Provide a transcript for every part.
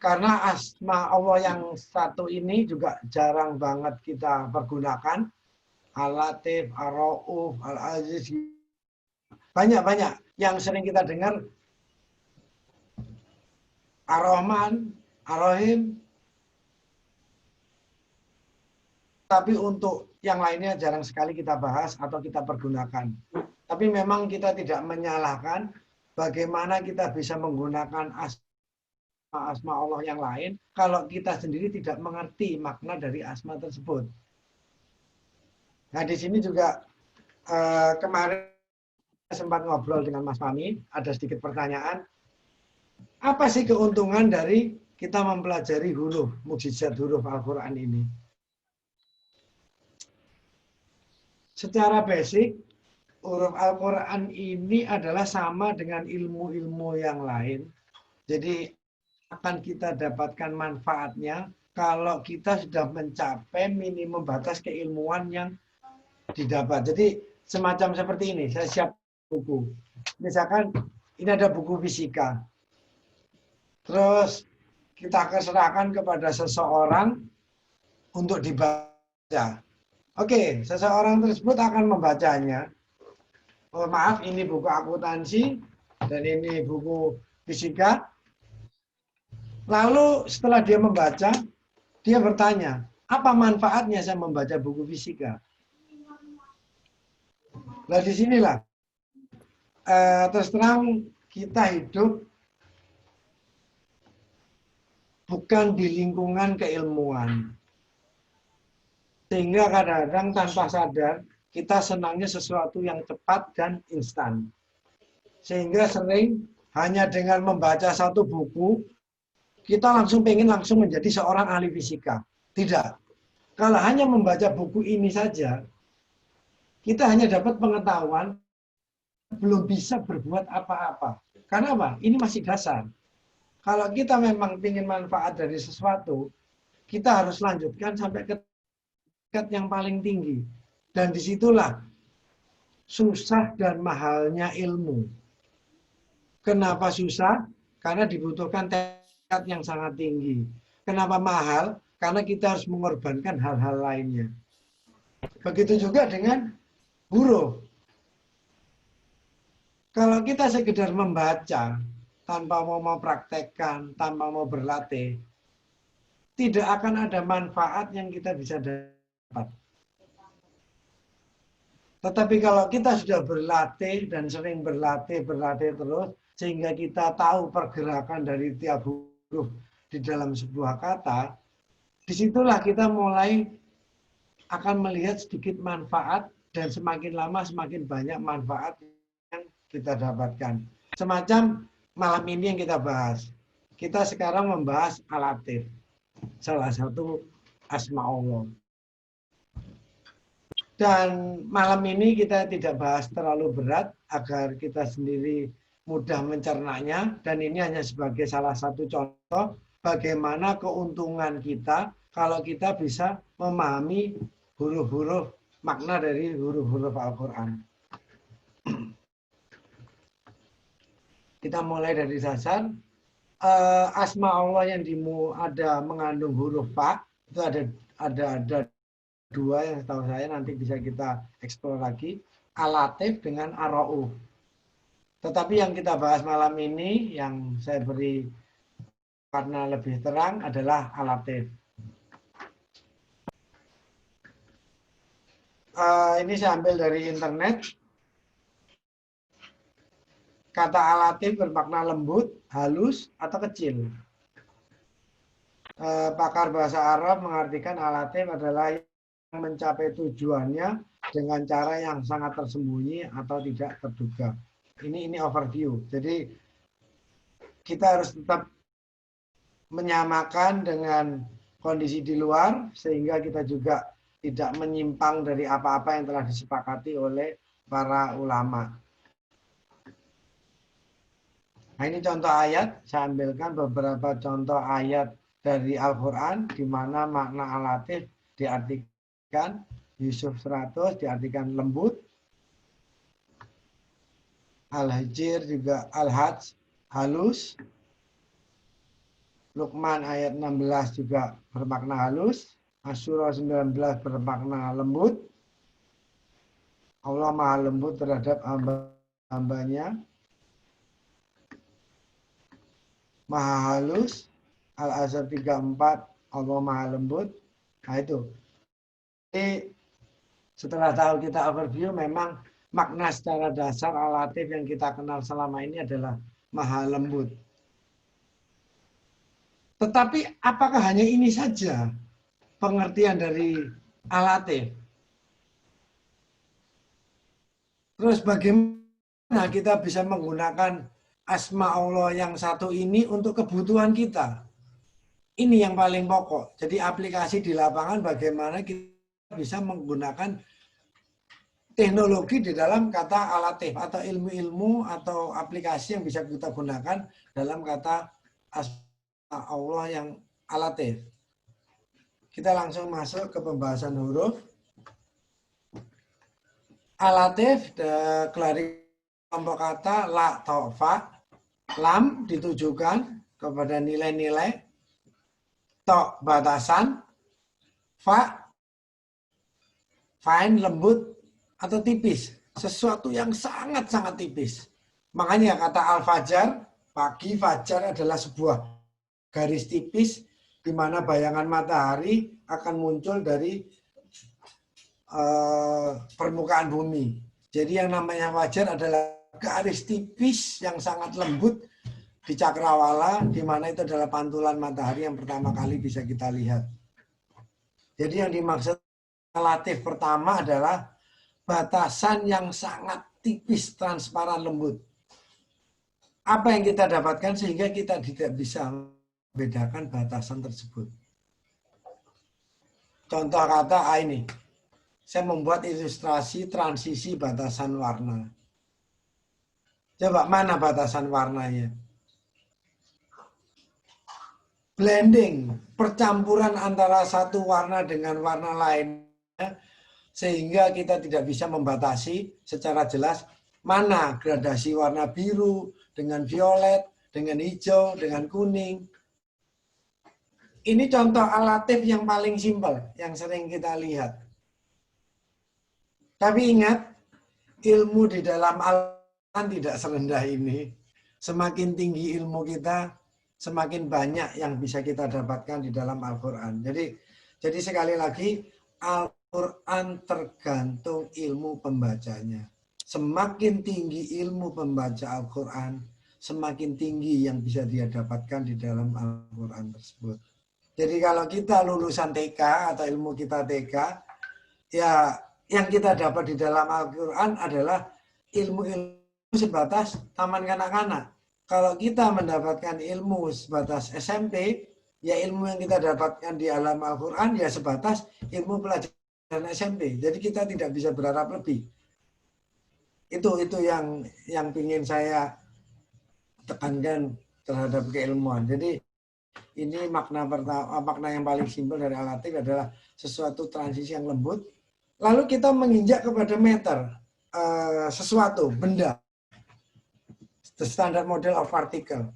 Karena asma Allah yang satu ini juga jarang banget kita pergunakan. Al-Latif, Ar-Ra'uf, Al-Aziz. Banyak-banyak yang sering kita dengar. Ar-Rahman, Ar-Rahim. Tapi untuk yang lainnya jarang sekali kita bahas atau kita pergunakan. Tapi memang kita tidak menyalahkan bagaimana kita bisa menggunakan asma Allah yang lain kalau kita sendiri tidak mengerti makna dari asma tersebut. Nah, di sini juga kemarin sempat ngobrol dengan Mas Fahmi, ada sedikit pertanyaan. Apa sih keuntungan dari kita mempelajari huruf, mukjizat huruf Al-Quran ini? Secara basic, huruf Al-Quran ini adalah sama dengan ilmu-ilmu yang lain. Jadi akan kita dapatkan manfaatnya kalau kita sudah mencapai minimum batas keilmuan yang didapat. Jadi semacam seperti ini, saya siap buku. Misalkan ini ada buku fisika. Terus kita serahkan kepada seseorang untuk dibaca. Oke, seseorang tersebut akan membacanya. Oh, maaf, ini buku akuntansi dan ini buku fisika. Lalu setelah dia membaca, dia bertanya, apa manfaatnya saya membaca buku fisika? Nah, disinilah terus terang kita hidup bukan di lingkungan keilmuan. Sehingga kadang-kadang tanpa sadar, kita senangnya sesuatu yang cepat dan instan. Sehingga sering hanya dengan membaca satu buku, kita langsung pengen langsung menjadi seorang ahli fisika. Tidak. Kalau hanya membaca buku ini saja, kita hanya dapat pengetahuan, belum bisa berbuat apa-apa. Karena apa? Ini masih dasar. Kalau kita memang ingin manfaat dari sesuatu, kita harus lanjutkan sampai ke tingkat yang paling tinggi. Dan disitulah susah dan mahalnya ilmu. Kenapa susah? Karena dibutuhkan tekad yang sangat tinggi. Kenapa mahal? Karena kita harus mengorbankan hal-hal lainnya. Begitu juga dengan huruf. Kalau kita sekedar membaca, tanpa mau praktekkan, tanpa mau berlatih, tidak akan ada manfaat yang kita bisa dapat. Tetapi kalau kita sudah berlatih dan sering berlatih terus, sehingga kita tahu pergerakan dari tiap huruf di dalam sebuah kata, disitulah kita mulai akan melihat sedikit manfaat dan semakin lama semakin banyak manfaat yang kita dapatkan. Semacam malam ini yang kita bahas. Kita sekarang membahas Al-Latif, salah satu asma Allah. Dan malam ini kita tidak bahas terlalu berat agar kita sendiri mudah mencernanya. Dan ini hanya sebagai salah satu contoh bagaimana keuntungan kita kalau kita bisa memahami huruf-huruf, makna dari huruf-huruf Al-Quran. Kita mulai dari dasar. Asma Allah yang ada mengandung huruf fa, itu ada dua yang setahu saya, nanti bisa kita eksplor lagi, Al-Latif dengan Ar-Ra'uf. Tetapi yang kita bahas malam ini, yang saya beri warna lebih terang adalah Al-Latif. Ini saya ambil dari internet. Kata Al-Latif bermakna lembut, halus, atau kecil. Pakar bahasa Arab mengartikan Al-Latif adalah mencapai tujuannya dengan cara yang sangat tersembunyi atau tidak terduga. Ini overview. Jadi kita harus tetap menyamakan dengan kondisi di luar sehingga kita juga tidak menyimpang dari apa-apa yang telah disepakati oleh para ulama. Nah, ini contoh ayat. Saya ambilkan beberapa contoh ayat dari Al-Quran di mana makna Al-Latif diartikan Yusuf 100 diartikan lembut, Al-Hijr juga Al-Hajj halus, Luqman ayat 16 juga bermakna halus. Asyura 19 bermakna lembut. Allah maha lembut terhadap hamba-hambanya. Maha halus. Al-Azhar 34 Allah maha lembut. Nah itu. Jadi setelah tahu kita overview, memang makna secara dasar Al-Latif yang kita kenal selama ini adalah maha lembut. Tetapi apakah hanya ini saja pengertian dari Al-Latif? Terus bagaimana kita bisa menggunakan asma Allah yang satu ini untuk kebutuhan kita? Ini yang paling pokok. Jadi aplikasi di lapangan bagaimana kita bisa menggunakan teknologi di dalam kata Al-Latif atau ilmu-ilmu atau aplikasi yang bisa kita gunakan dalam kata asma Allah yang Al-Latif. Kita langsung masuk ke pembahasan huruf. Al-Latif kelompok kata la atau fa. Lam ditujukan kepada nilai-nilai. To batasan. Fa fine lembut atau tipis. Sesuatu yang sangat-sangat tipis. Makanya kata al-fajar, pagi fajar adalah sebuah garis tipis di mana bayangan matahari akan muncul dari permukaan bumi. Jadi yang namanya fajar adalah garis tipis yang sangat lembut di cakrawala, di mana itu adalah pantulan matahari yang pertama kali bisa kita lihat. Jadi yang dimaksud relatif pertama adalah batasan yang sangat tipis, transparan, lembut. Apa yang kita dapatkan sehingga kita tidak bisa membedakan batasan tersebut. Contoh kata ini. Saya membuat ilustrasi transisi batasan warna. Coba mana batasan warnanya? Blending, percampuran antara satu warna dengan warna lainnya, sehingga kita tidak bisa membatasi secara jelas mana gradasi warna biru dengan violet, dengan hijau, dengan kuning. Ini contoh Al-Latif yang paling simpel, yang sering kita lihat. Tapi ingat, ilmu di dalam Al-Quran tidak serendah ini. Semakin tinggi ilmu kita, semakin banyak yang bisa kita dapatkan di dalam Al-Quran. Jadi sekali lagi, Al-Quran tergantung ilmu pembacanya. Semakin tinggi ilmu pembaca Al-Quran, semakin tinggi yang bisa dia dapatkan di dalam Al-Quran tersebut. Jadi kalau kita lulusan TK atau ilmu kita TK, ya yang kita dapat di dalam Al-Quran adalah ilmu-ilmu sebatas taman kanak-kanak. Kalau kita mendapatkan ilmu sebatas SMP, ya ilmu yang kita dapatkan di alam Al-Quran ya sebatas ilmu pelajaran SMP. Jadi kita tidak bisa berharap lebih. Itu yang ingin saya tekankan terhadap keilmuan. Jadi ini makna pertama, makna yang paling simpel dari Al-Latif adalah sesuatu transisi yang lembut. Lalu kita menginjak kepada meter, sesuatu, benda. The standard model of particle.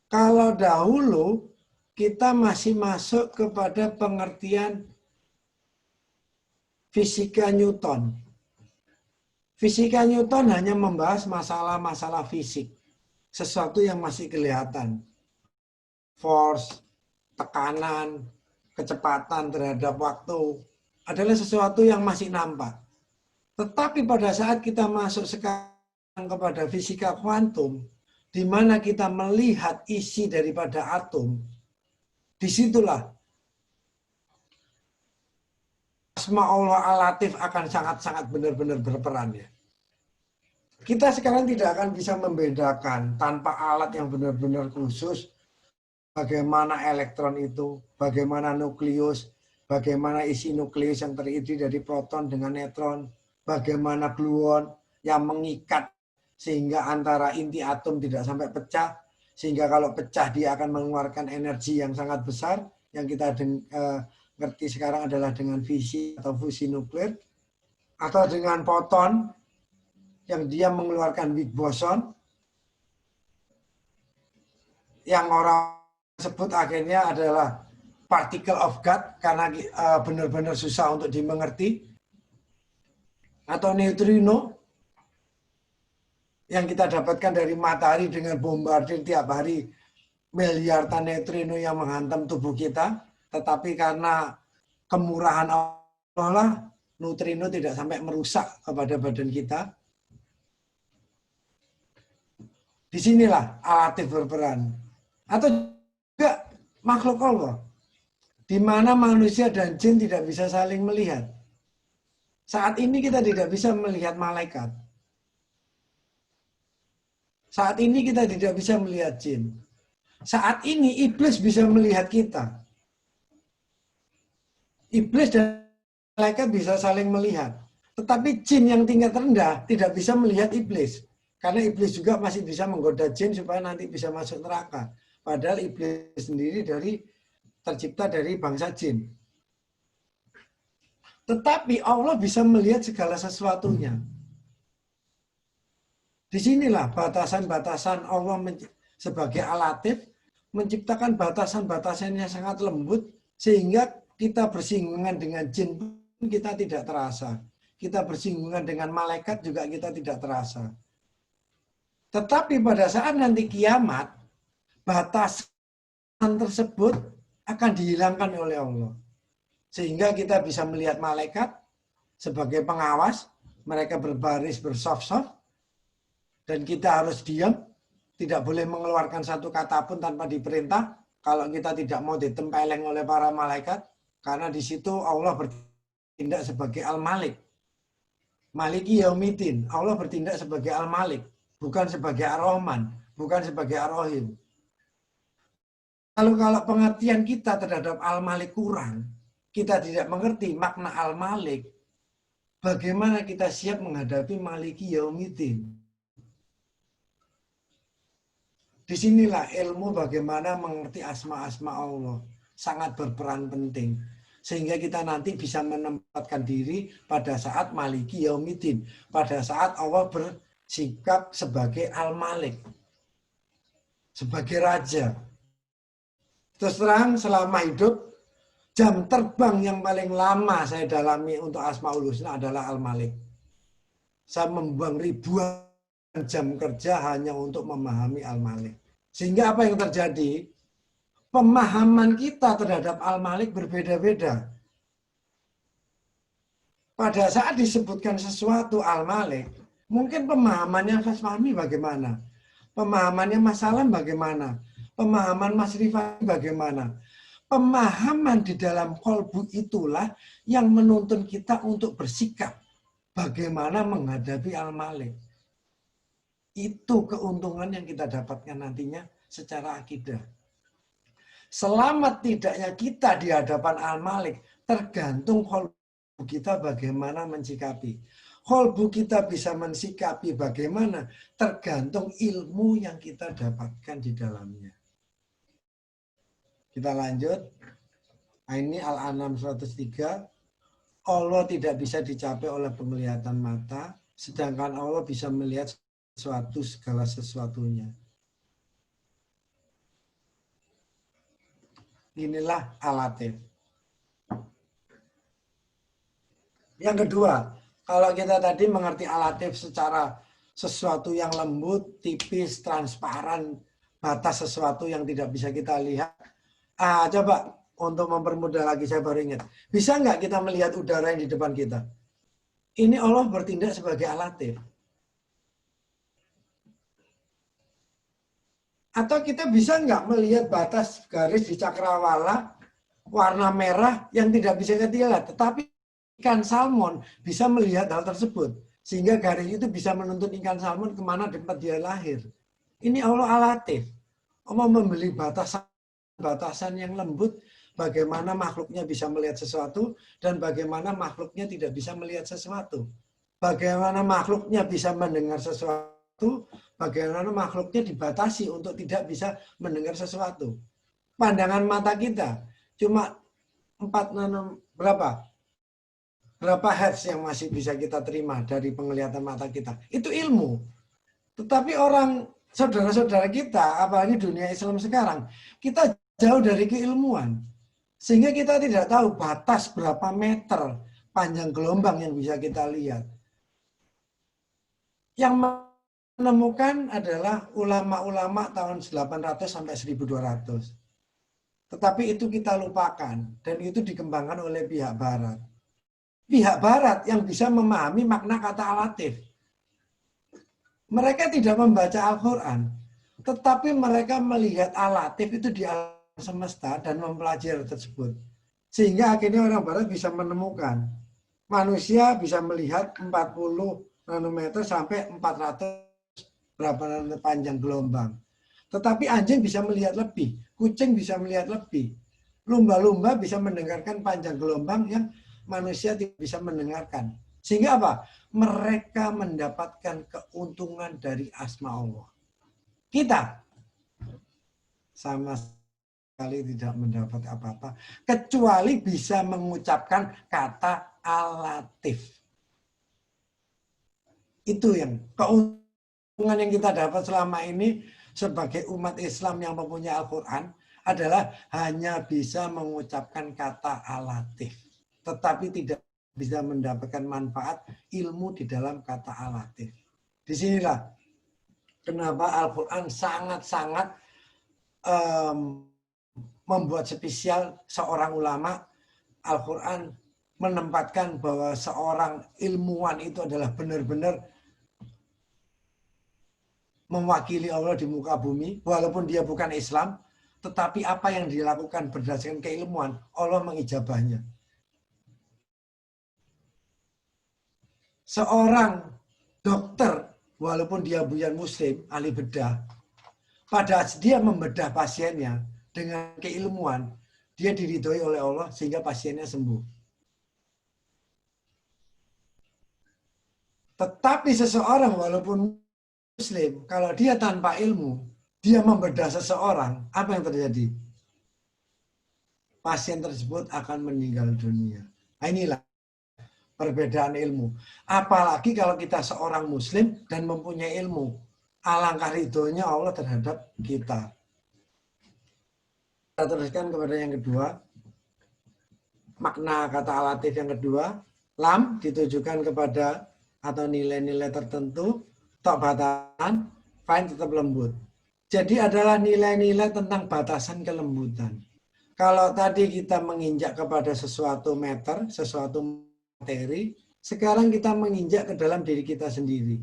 Kalau dahulu kita masih masuk kepada pengertian fisika Newton. Fisika Newton hanya membahas masalah-masalah fisik. Sesuatu yang masih kelihatan. Force, tekanan, kecepatan terhadap waktu adalah sesuatu yang masih nampak. Tetapi pada saat kita masuk sekarang kepada fisika kuantum, di mana kita melihat isi daripada atom, disitulah asma Allah Al-Latif akan sangat-sangat benar-benar berperan ya. Kita sekarang tidak akan bisa membedakan tanpa alat yang benar-benar khusus bagaimana elektron itu, bagaimana nukleus, bagaimana isi nukleus yang terdiri dari proton dengan neutron, bagaimana gluon yang mengikat sehingga antara inti atom tidak sampai pecah, sehingga kalau pecah dia akan mengeluarkan energi yang sangat besar, yang kita ngerti sekarang adalah dengan fisi atau fusi nuklir, atau dengan foton yang dia mengeluarkan weak boson, yang orang sebut akhirnya adalah particle of God karena benar-benar susah untuk dimengerti, atau neutrino yang kita dapatkan dari matahari dengan bombardir tiap hari miliaran neutrino yang menghantam tubuh kita, tetapi karena kemurahan Allah, neutrino tidak sampai merusak kepada badan kita. Disinilah alatif berperan. Atau juga makhluk Allah, di mana manusia dan jin tidak bisa saling melihat. Saat ini kita tidak bisa melihat malaikat. Saat ini kita tidak bisa melihat jin. Saat ini iblis bisa melihat kita. Iblis dan malaikat bisa saling melihat. Tetapi jin yang tingkat rendah tidak bisa melihat iblis. Karena iblis juga masih bisa menggoda jin supaya nanti bisa masuk neraka. Padahal iblis sendiri tercipta dari bangsa jin. Tetapi Allah bisa melihat segala sesuatunya. Disinilah batasan-batasan Allah sebagai alatif menciptakan batasan-batasan yang sangat lembut sehingga kita bersinggungan dengan jin pun kita tidak terasa. Kita bersinggungan dengan malaikat juga kita tidak terasa. Tetapi pada saat nanti kiamat, batasan tersebut akan dihilangkan oleh Allah. Sehingga kita bisa melihat malaikat sebagai pengawas, mereka berbaris bersoft-soft, dan kita harus diam, tidak boleh mengeluarkan satu kata pun tanpa diperintah, kalau kita tidak mau ditempeleng oleh para malaikat, karena di situ Allah bertindak sebagai Al-Malik. Maliki Yaumiddin, Allah bertindak sebagai Al-Malik, bukan sebagai Ar-Rahman, bukan sebagai Ar-Rahim. Lalu kalau pengertian kita terhadap Al-Malik kurang, kita tidak mengerti makna Al-Malik, bagaimana kita siap menghadapi Maliki Yaumiddin? Disinilah ilmu bagaimana mengerti asma-asma Allah sangat berperan penting. Sehingga kita nanti bisa menempatkan diri pada saat Maliki Yaumiddin. Pada saat Allah bersikap sebagai Al-Malik. Sebagai Raja. Terus terang selama hidup, jam terbang yang paling lama saya dalami untuk Asmaul Husna adalah Al-Malik. Saya membuang ribuan jam kerja hanya untuk memahami Al-Malik. Sehingga apa yang terjadi? Pemahaman kita terhadap Al-Malik berbeda-beda. Pada saat disebutkan sesuatu Al-Malik, mungkin pemahamannya Mas Fahmi bagaimana? Pemahamannya Mas Salam bagaimana? Pemahaman Mas Rifai bagaimana? Pemahaman di dalam kolbu itulah yang menuntun kita untuk bersikap. Bagaimana menghadapi Al-Malik. Itu keuntungan yang kita dapatkan nantinya secara akidah. Selamat tidaknya kita di hadapan Al-Malik tergantung kolbu kita bagaimana mensikapi. Kolbu kita bisa mensikapi bagaimana tergantung ilmu yang kita dapatkan di dalamnya. Kita lanjut. Ini Al-An'am 103. Allah tidak bisa dicapai oleh penglihatan mata, sedangkan Allah bisa melihat segala sesuatunya. Inilah alatif. Yang kedua, kalau kita tadi mengerti alatif secara sesuatu yang lembut, tipis, transparan, batas sesuatu yang tidak bisa kita lihat. Coba untuk mempermudah lagi saya baru ingat. Bisa nggak kita melihat udara yang di depan kita? Ini Allah bertindak sebagai alatif. Atau kita bisa nggak melihat batas garis di cakrawala warna merah yang tidak bisa kita lihat. Tetapi ikan salmon bisa melihat hal tersebut. Sehingga garis itu bisa menuntun ikan salmon kemana tempat dia lahir. Ini Allah alatif. Allah membeli batasan yang lembut. Bagaimana makhluknya bisa melihat sesuatu. Dan bagaimana makhluknya tidak bisa melihat sesuatu. Bagaimana makhluknya bisa mendengar sesuatu. Bagaimana makhluknya dibatasi untuk tidak bisa mendengar sesuatu. Pandangan mata kita cuma 4 berapa hertz yang masih bisa kita terima dari penglihatan mata kita. Itu ilmu. Tetapi saudara-saudara kita, apalagi dunia Islam sekarang, kita jauh dari keilmuan. Sehingga kita tidak tahu batas berapa meter panjang gelombang yang bisa kita lihat. Yang menemukan adalah ulama-ulama tahun 800 sampai 1200. Tetapi itu kita lupakan dan itu dikembangkan oleh pihak barat. Pihak barat yang bisa memahami makna kata alatif. Mereka tidak membaca Al-Quran, tetapi mereka melihat alatif itu di alam semesta dan mempelajari tersebut. Sehingga akhirnya orang barat bisa menemukan. Manusia bisa melihat 40 nanometer sampai 400 berapa nanometer panjang gelombang. Tetapi anjing bisa melihat lebih, kucing bisa melihat lebih. Lumba-lumba bisa mendengarkan panjang gelombang yang manusia tidak bisa mendengarkan. Sehingga apa? Mereka mendapatkan keuntungan dari asma Allah. Kita sama sekali tidak mendapat apa-apa, kecuali bisa mengucapkan kata alatif. Itu yang keuntungan yang kita dapat selama ini sebagai umat Islam yang mempunyai Al-Quran adalah hanya bisa mengucapkan kata alatif. Tetapi tidak bisa mendapatkan manfaat ilmu di dalam kata alatif. Disinilah kenapa Al-Quran sangat-sangat membuat spesial seorang ulama. Al-Quran menempatkan bahwa seorang ilmuwan itu adalah benar-benar mewakili Allah di muka bumi, walaupun dia bukan Islam, tetapi apa yang dilakukan berdasarkan keilmuan, Allah mengijabahnya. Seorang dokter, walaupun dia bukan muslim, ahli bedah, pada dia membedah pasiennya dengan keilmuan, dia diridhoi oleh Allah sehingga pasiennya sembuh. Tetapi seseorang walaupun muslim, kalau dia tanpa ilmu, dia membedah seseorang, apa yang terjadi? Pasien tersebut akan meninggal dunia. Nah, inilah perbedaan ilmu. Apalagi kalau kita seorang muslim dan mempunyai ilmu. Alangkah ridhonya Allah terhadap kita. Kita teruskan kepada yang kedua. Makna kata alatif yang kedua. Lam ditujukan kepada atau nilai-nilai tertentu. Tok batasan. Fain tetap lembut. Jadi adalah nilai-nilai tentang batasan kelembutan. Kalau tadi kita menginjak kepada sesuatu meter, sesuatu materi, sekarang kita menginjak ke dalam diri kita sendiri.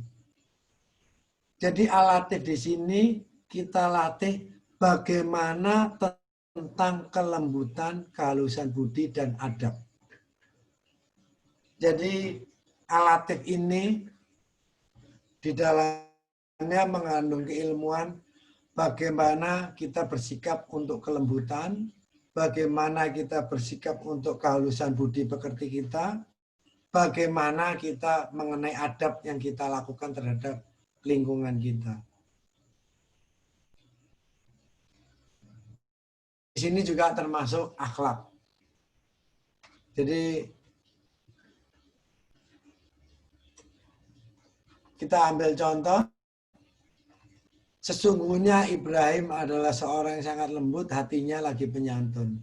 Jadi alatif di sini kita latih bagaimana tentang kelembutan, kehalusan budi, dan adab. Jadi alatif ini di dalamnya mengandung keilmuan bagaimana kita bersikap untuk kelembutan, bagaimana kita bersikap untuk kehalusan budi pekerti kita, bagaimana kita mengenai adab yang kita lakukan terhadap lingkungan kita. Di sini juga termasuk akhlak. Jadi kita ambil contoh, sesungguhnya Ibrahim adalah seorang yang sangat lembut, hatinya lagi penyantun.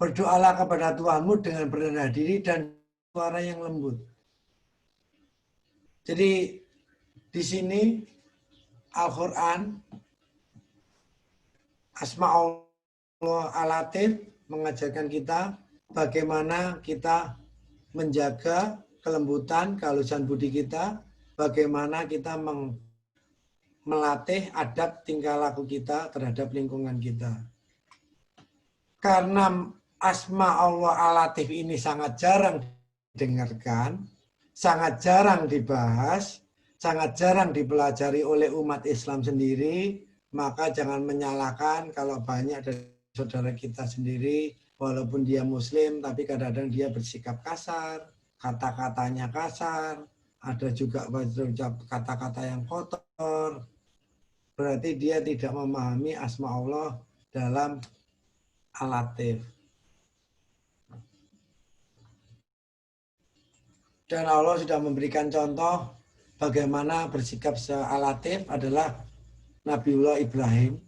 Berdoalah kepada Tuhanmu dengan berrendah diri dan suara yang lembut. Jadi di sini Al-Quran, Asma Allah Al-Latif mengajarkan kita bagaimana kita menjaga kelembutan, kehalusan budi kita, bagaimana kita melatih adab tingkah laku kita terhadap lingkungan kita. Karena Asma Allah Al-Latif ini sangat jarang didengarkan, sangat jarang dibahas, sangat jarang dipelajari oleh umat Islam sendiri, maka jangan menyalahkan kalau banyak dari saudara kita sendiri, walaupun dia muslim, tapi kadang-kadang dia bersikap kasar, kata-katanya kasar, ada juga kata-kata yang kotor, berarti dia tidak memahami asma Allah dalam Al-Latif. Dan Allah sudah memberikan contoh bagaimana bersikap Al-Latif adalah Nabiullah Ibrahim.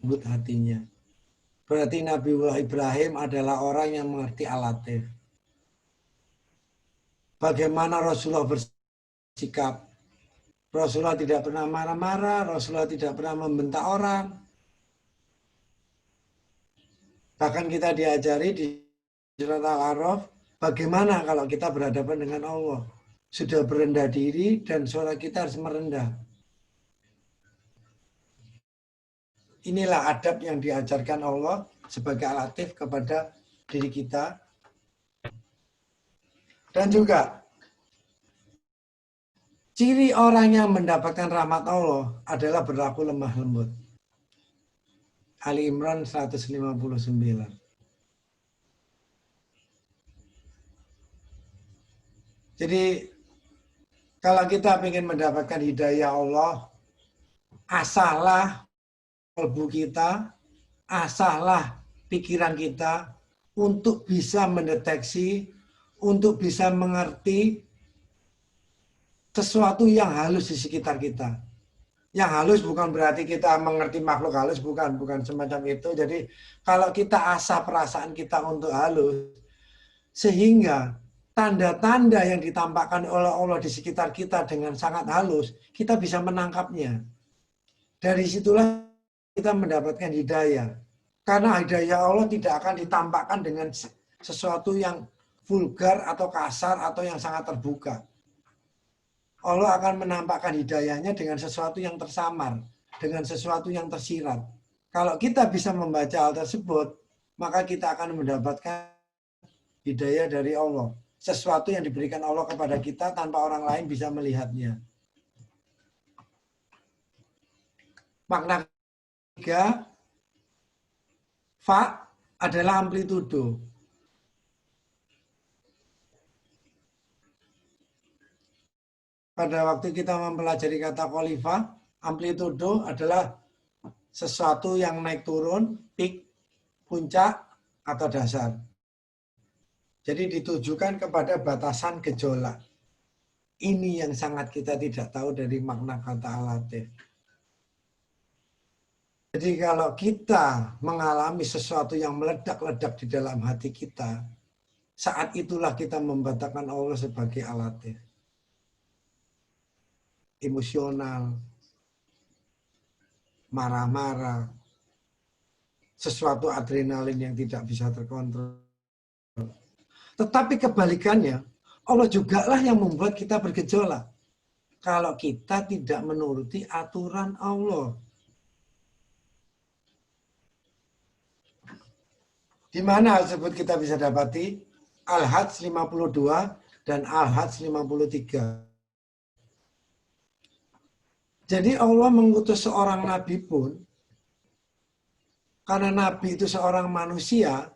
lembut hatinya. Berarti Nabi Ibrahim adalah orang yang mengerti Al-Latif. Bagaimana Rasulullah bersikap? Rasulullah tidak pernah marah-marah, Rasulullah tidak pernah membentak orang. Bahkan kita diajari di surat Al-A'raf, bagaimana kalau kita berhadapan dengan Allah. Sudah berendah diri dan suara kita harus merendah. Inilah adab yang diajarkan Allah sebagai Al-Latif kepada diri kita. Dan juga ciri orang yang mendapatkan rahmat Allah adalah berlaku lemah lembut. Ali Imran 159. Jadi kalau kita ingin mendapatkan hidayah Allah, asahlah kalbu kita, asahlah pikiran kita untuk bisa mendeteksi, untuk bisa mengerti sesuatu yang halus di sekitar kita. Yang halus bukan berarti kita mengerti makhluk halus, bukan semacam itu. Jadi kalau kita asah perasaan kita untuk halus, sehingga tanda-tanda yang ditampakkan oleh Allah di sekitar kita dengan sangat halus, kita bisa menangkapnya. Dari situlah kita mendapatkan hidayah. Karena hidayah Allah tidak akan ditampakkan dengan sesuatu yang vulgar atau kasar atau yang sangat terbuka. Allah akan menampakkan hidayahnya dengan sesuatu yang tersamar, dengan sesuatu yang tersirat. Kalau kita bisa membaca hal tersebut, maka kita akan mendapatkan hidayah dari Allah. Sesuatu yang diberikan Allah kepada kita tanpa orang lain bisa melihatnya. Makna ketiga, fa adalah amplitudo. Pada waktu kita mempelajari kata khalifah, amplitudo adalah sesuatu yang naik turun, peak, puncak, atau dasar. Jadi ditujukan kepada batasan gejolak. Ini yang sangat kita tidak tahu dari makna kata Al-Latif. Jadi kalau kita mengalami sesuatu yang meledak-ledak di dalam hati kita, saat itulah kita membatalkan Allah sebagai Al-Latif. Emosional, marah-marah, sesuatu adrenalin yang tidak bisa terkontrol. Tetapi kebalikannya, Allah jugalah yang membuat kita bergejolak. Kalau kita tidak menuruti aturan Allah. Di mana hal tersebut kita bisa dapati? Al-Hajj 52 dan Al-Hajj 53. Jadi Allah mengutus seorang nabi pun, karena nabi itu seorang manusia,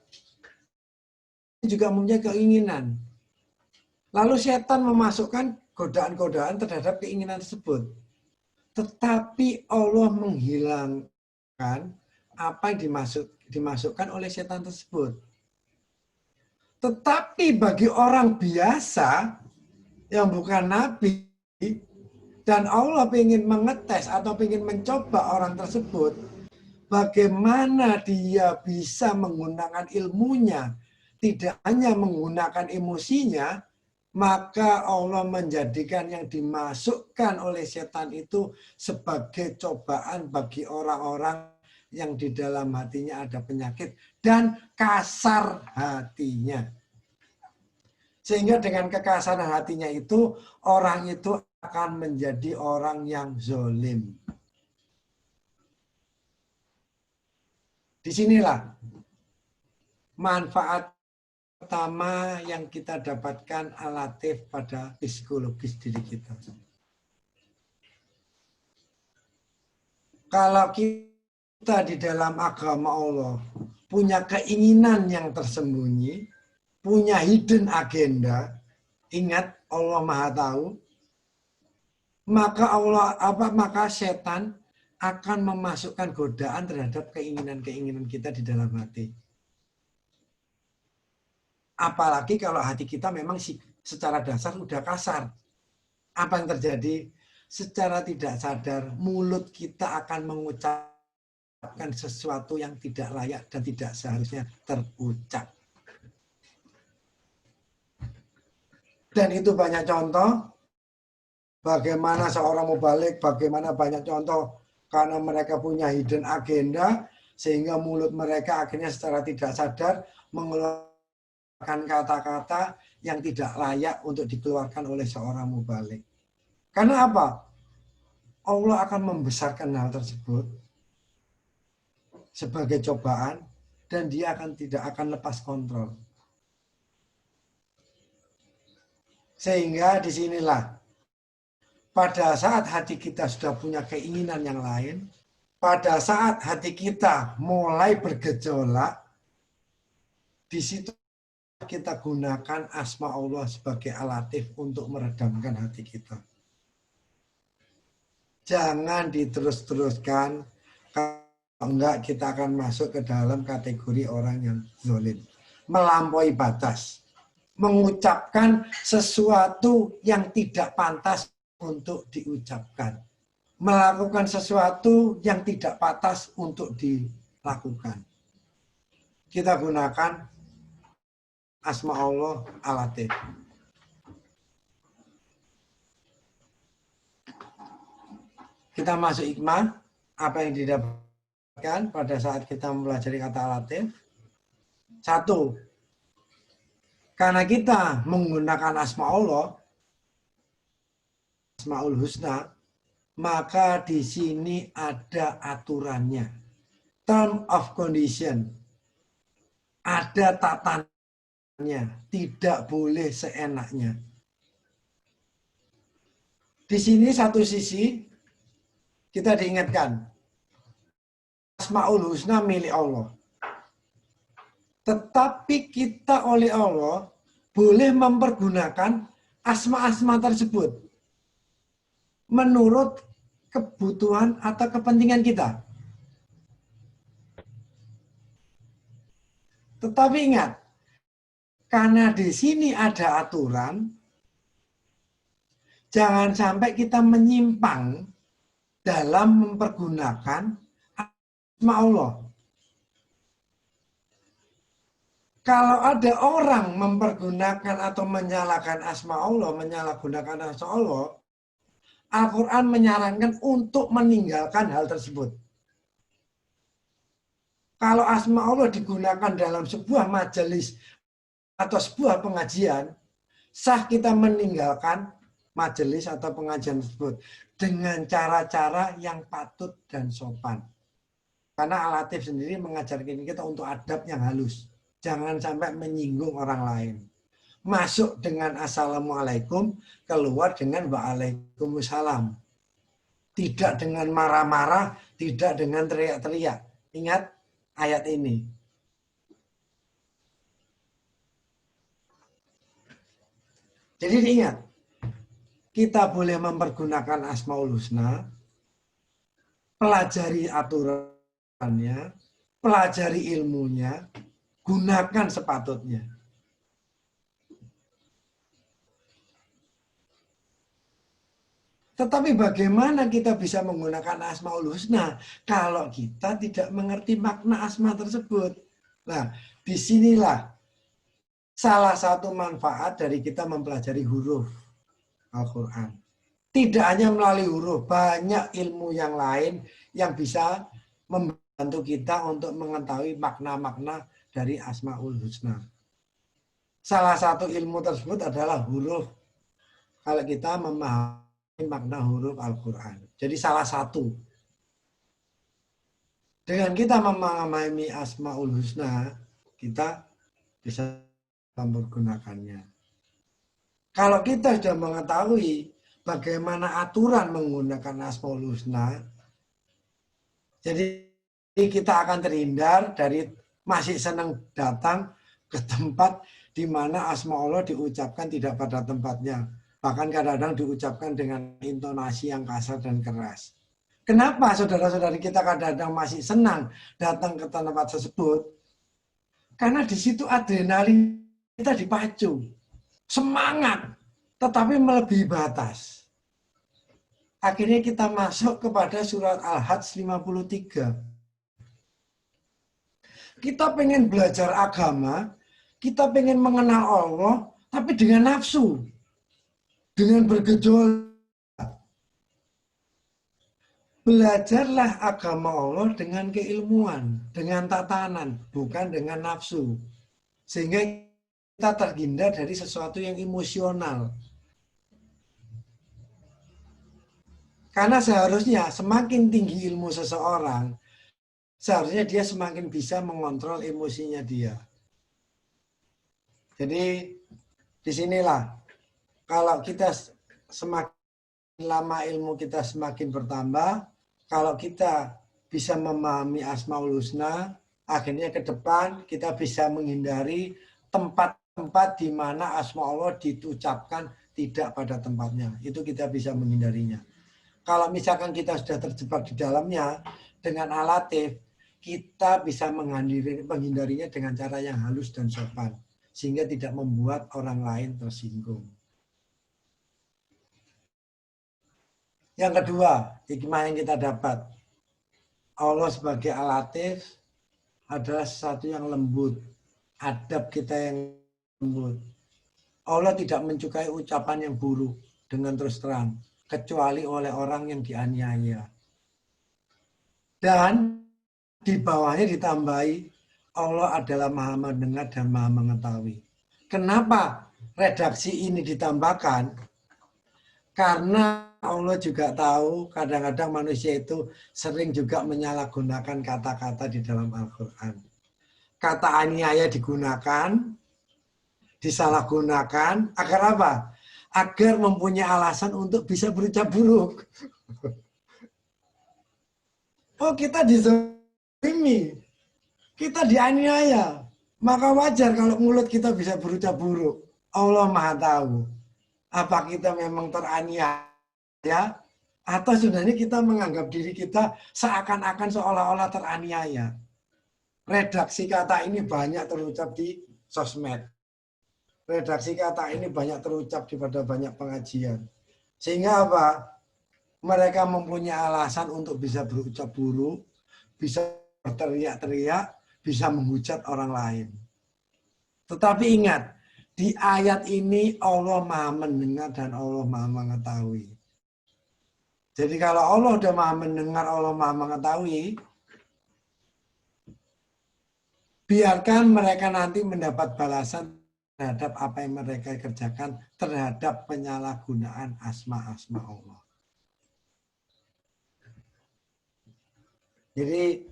juga mempunyai keinginan. Lalu setan memasukkan godaan-godaan terhadap keinginan tersebut. Tetapi Allah menghilangkan apa yang dimasukkan oleh setan tersebut. Tetapi bagi orang biasa yang bukan nabi, dan Allah ingin mengetes atau ingin mencoba orang tersebut, bagaimana dia bisa menggunakan ilmunya, tidak hanya menggunakan emosinya, maka Allah menjadikan yang dimasukkan oleh setan itu sebagai cobaan bagi orang-orang yang di dalam hatinya ada penyakit dan kasar hatinya. Sehingga dengan kekasaran hatinya itu, orang itu akan menjadi orang yang zolim. Disinilah manfaat pertama yang kita dapatkan Al-Latif pada psikologis diri kita. Kalau kita di dalam agama Allah punya keinginan yang tersembunyi, punya hidden agenda, ingat Allah Maha Tahu, maka setan akan memasukkan godaan terhadap keinginan-keinginan kita di dalam hati. Apalagi kalau hati kita memang secara dasar udah kasar. Apa yang terjadi? Secara tidak sadar, mulut kita akan mengucap mengucapkan sesuatu yang tidak layak dan tidak seharusnya terucap. Dan itu banyak contoh bagaimana seorang mubalik, bagaimana banyak contoh karena mereka punya hidden agenda sehingga mulut mereka akhirnya secara tidak sadar mengeluarkan kata-kata yang tidak layak untuk dikeluarkan oleh seorang mubalik. Karena apa? Allah akan membesarkan hal tersebut sebagai cobaan dan dia tidak akan lepas kontrol. Sehingga disinilah pada saat hati kita sudah punya keinginan yang lain, pada saat hati kita mulai bergejolak, di situ kita gunakan asma Allah sebagai alatif untuk meredamkan hati kita. Jangan diterus-teruskan, kalau enggak kita akan masuk ke dalam kategori orang yang zalim, melampaui batas, mengucapkan sesuatu yang tidak pantas untuk diucapkan, melakukan sesuatu yang tidak pantas untuk dilakukan. Kita gunakan asma Allah alatif. Kita masuk hikmah, apa yang didapatkan pada saat kita mempelajari kata alatif. Satu, karena kita menggunakan asma Allah, Asmaul Husna, maka di sini ada aturannya. Term of condition. Ada tataannya. Tidak boleh seenaknya. Di sini satu sisi kita diingatkan. Asmaul Husna milik Allah. Tetapi kita oleh Allah boleh mempergunakan asma-asma tersebut menurut kebutuhan atau kepentingan kita. Tetapi ingat, karena di sini ada aturan, jangan sampai kita menyimpang dalam mempergunakan asma Allah. Kalau ada orang mempergunakan atau menyalahkan asma Allah, menyalahgunakan asma Allah, Al-Quran menyarankan untuk meninggalkan hal tersebut. Kalau asma Allah digunakan dalam sebuah majelis atau sebuah pengajian, sah kita meninggalkan majelis atau pengajian tersebut dengan cara-cara yang patut dan sopan. Karena Al-Latif sendiri mengajarkan kita untuk adab yang halus. Jangan sampai menyinggung orang lain. Masuk dengan assalamualaikum, keluar dengan waalaikumsalam. Tidak dengan marah-marah, tidak dengan teriak-teriak. Ingat ayat ini. Jadi ingat, kita boleh mempergunakan Asmaul Husna, pelajari aturannya, pelajari ilmunya, gunakan sepatutnya. Tetapi bagaimana kita bisa menggunakan Asmaul Husna kalau kita tidak mengerti makna asma tersebut? Nah, disinilah salah satu manfaat dari kita mempelajari huruf Al-Quran. Tidak hanya melalui huruf, banyak ilmu yang lain yang bisa membantu kita untuk mengetahui makna-makna dari Asmaul Husna. Salah satu ilmu tersebut adalah huruf. Kalau kita memahami makna huruf Al-Quran. Jadi salah satu. Dengan kita memahami Asmaul Husna, kita bisa mempergunakannya. Kalau kita sudah mengetahui bagaimana aturan menggunakan Asmaul Husna, jadi kita akan terhindar dari masih senang datang ke tempat di mana Asma Allah diucapkan tidak pada tempatnya. Bahkan kadang-kadang diucapkan dengan intonasi yang kasar dan keras. Kenapa saudara-saudari kita kadang-kadang masih senang datang ke tempat tersebut? Karena di situ adrenalin kita dipacu. Semangat, tetapi melebihi batas. Akhirnya kita masuk kepada surat Al-Hajj 53. Kita pengen belajar agama, kita pengen mengenal Allah, tapi dengan nafsu, dengan bergejolak. Belajarlah agama Allah dengan keilmuan, dengan tatanan, bukan dengan nafsu. Sehingga kita terhindar dari sesuatu yang emosional. Karena seharusnya semakin tinggi ilmu seseorang, seharusnya dia semakin bisa mengontrol emosinya dia. Jadi disinilah kalau kita semakin lama ilmu kita semakin bertambah, kalau kita bisa memahami Asmaul Husna, akhirnya ke depan kita bisa menghindari tempat-tempat di mana Asma Allah diucapkan tidak pada tempatnya. Itu kita bisa menghindarinya. Kalau misalkan kita sudah terjebak di dalamnya dengan alatif, kita bisa menghindarinya dengan cara yang halus dan sopan. Sehingga tidak membuat orang lain tersinggung. Yang kedua, hikmah yang kita dapat. Allah sebagai alatif adalah sesuatu yang lembut. Adab kita yang lembut. Allah tidak menyukai ucapan yang buruk dengan terus terang. Kecuali oleh orang yang dianiaya. Dan di bawahnya ditambahi, Allah adalah maha mendengar dan maha mengetahui. Kenapa redaksi ini ditambahkan? Karena Allah juga tahu kadang-kadang manusia itu sering juga menyalahgunakan kata-kata di dalam Al-Quran. Kata aniaya digunakan, disalahgunakan, agar apa? Agar mempunyai alasan untuk bisa berucap buruk. Oh, kita dizalimi, kita dianiaya. Maka wajar kalau mulut kita bisa berucap buruk. Allah Maha tahu. Apa kita memang teraniaya atau sebenarnya kita menganggap diri kita seakan-akan seolah-olah teraniaya. Redaksi kata ini banyak terucap di sosmed. Redaksi kata ini banyak terucap di pada banyak pengajian. Sehingga apa? Mereka mempunyai alasan untuk bisa berucap buruk, bisa berteriak-teriak, bisa menghujat orang lain. Tetapi ingat, di ayat ini Allah Maha mendengar dan Allah Maha mengetahui. Jadi kalau Allah sudah Maha mendengar, Allah Maha mengetahui, biarkan mereka nanti mendapat balasan terhadap apa yang mereka kerjakan terhadap penyalahgunaan asma-asma Allah. Jadi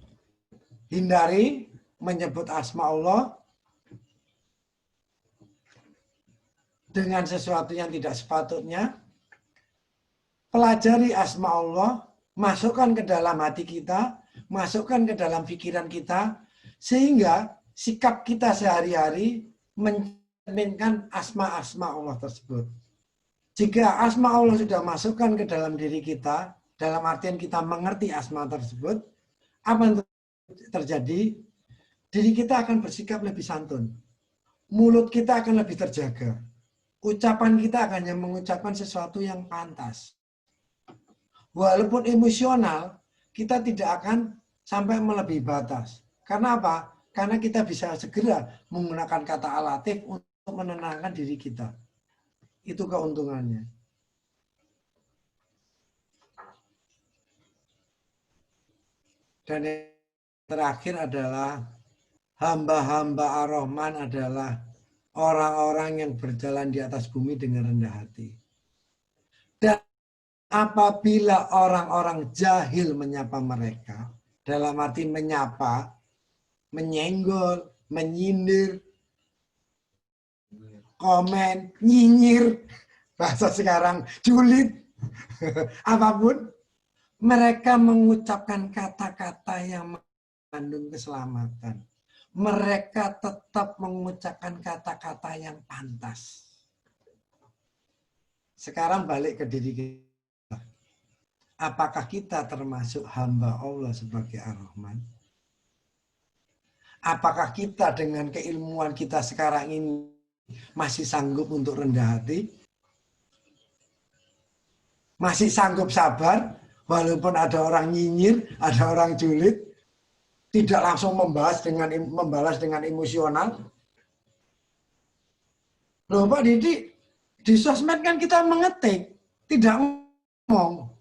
hindari menyebut asma Allah dengan sesuatu yang tidak sepatutnya. Pelajari asma Allah, masukkan ke dalam hati kita, masukkan ke dalam pikiran kita, sehingga sikap kita sehari-hari mencerminkan asma-asma Allah tersebut. Jika asma Allah sudah masukkan ke dalam diri kita, dalam artian kita mengerti asma tersebut, apa yang terjadi? Diri kita akan bersikap lebih santun. Mulut kita akan lebih terjaga. Ucapan kita akan hanya mengucapkan sesuatu yang pantas. Walaupun emosional, kita tidak akan sampai melebihi batas. Karena apa? Karena kita bisa segera menggunakan kata alatif untuk menenangkan diri kita. Itu keuntungannya. Dan yang terakhir adalah hamba-hamba Ar-Rahman adalah orang-orang yang berjalan di atas bumi dengan rendah hati. Dan apabila orang-orang jahil menyapa mereka, dalam arti menyapa, menyenggol, menyindir, komen, nyinyir, bahasa sekarang julid, apapun, mereka mengucapkan kata-kata yang mengandung keselamatan. Mereka tetap mengucapkan kata-kata yang pantas. Sekarang balik ke diri kita. Apakah kita termasuk hamba Allah sebagai Ar-Rahman? Apakah kita dengan keilmuan kita sekarang ini masih sanggup untuk rendah hati? Masih sanggup sabar walaupun ada orang nyinyir, ada orang julid? tidak langsung membalas dengan emosional. Loh Pak Didi, di sosmed kan kita mengetik, tidak ngomong.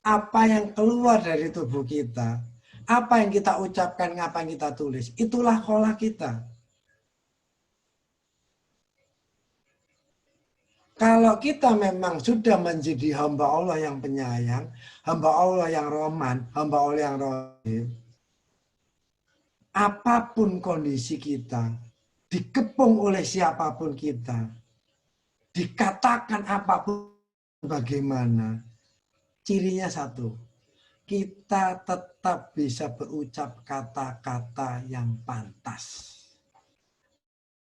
Apa yang keluar dari tubuh kita, apa yang kita ucapkan, apa yang kita tulis, itulah khola kita. Kalau kita memang sudah menjadi hamba Allah yang penyayang, hamba Allah yang rohman, hamba Allah yang rohim, apapun kondisi kita, dikepung oleh siapapun kita, dikatakan apapun bagaimana, cirinya satu, kita tetap bisa berucap kata-kata yang pantas.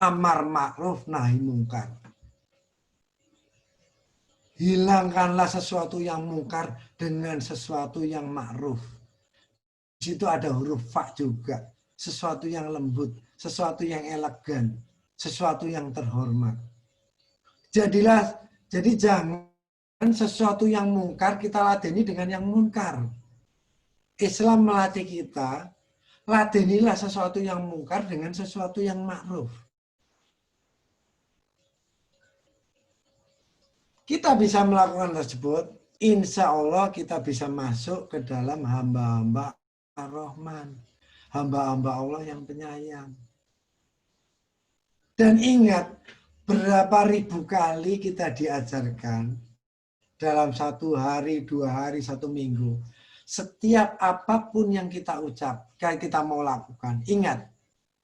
Amar ma'ruf nahi mungkar. Hilangkanlah sesuatu yang mungkar dengan sesuatu yang ma'ruf. Di situ ada huruf fa juga. Sesuatu yang lembut, sesuatu yang elegan, sesuatu yang terhormat. Jadi jangan sesuatu yang mungkar kita ladeni dengan yang munkar. Islam melatih kita, ladenilah sesuatu yang mungkar dengan sesuatu yang ma'ruf. Kita bisa melakukan tersebut, insya Allah kita bisa masuk ke dalam hamba-hamba Ar-Rahman. Hamba-hamba Allah yang penyayang. Dan ingat, berapa ribu kali kita diajarkan dalam 1 hari, 2 hari, 1 minggu. Setiap apapun yang kita ucap, kita mau lakukan, ingat,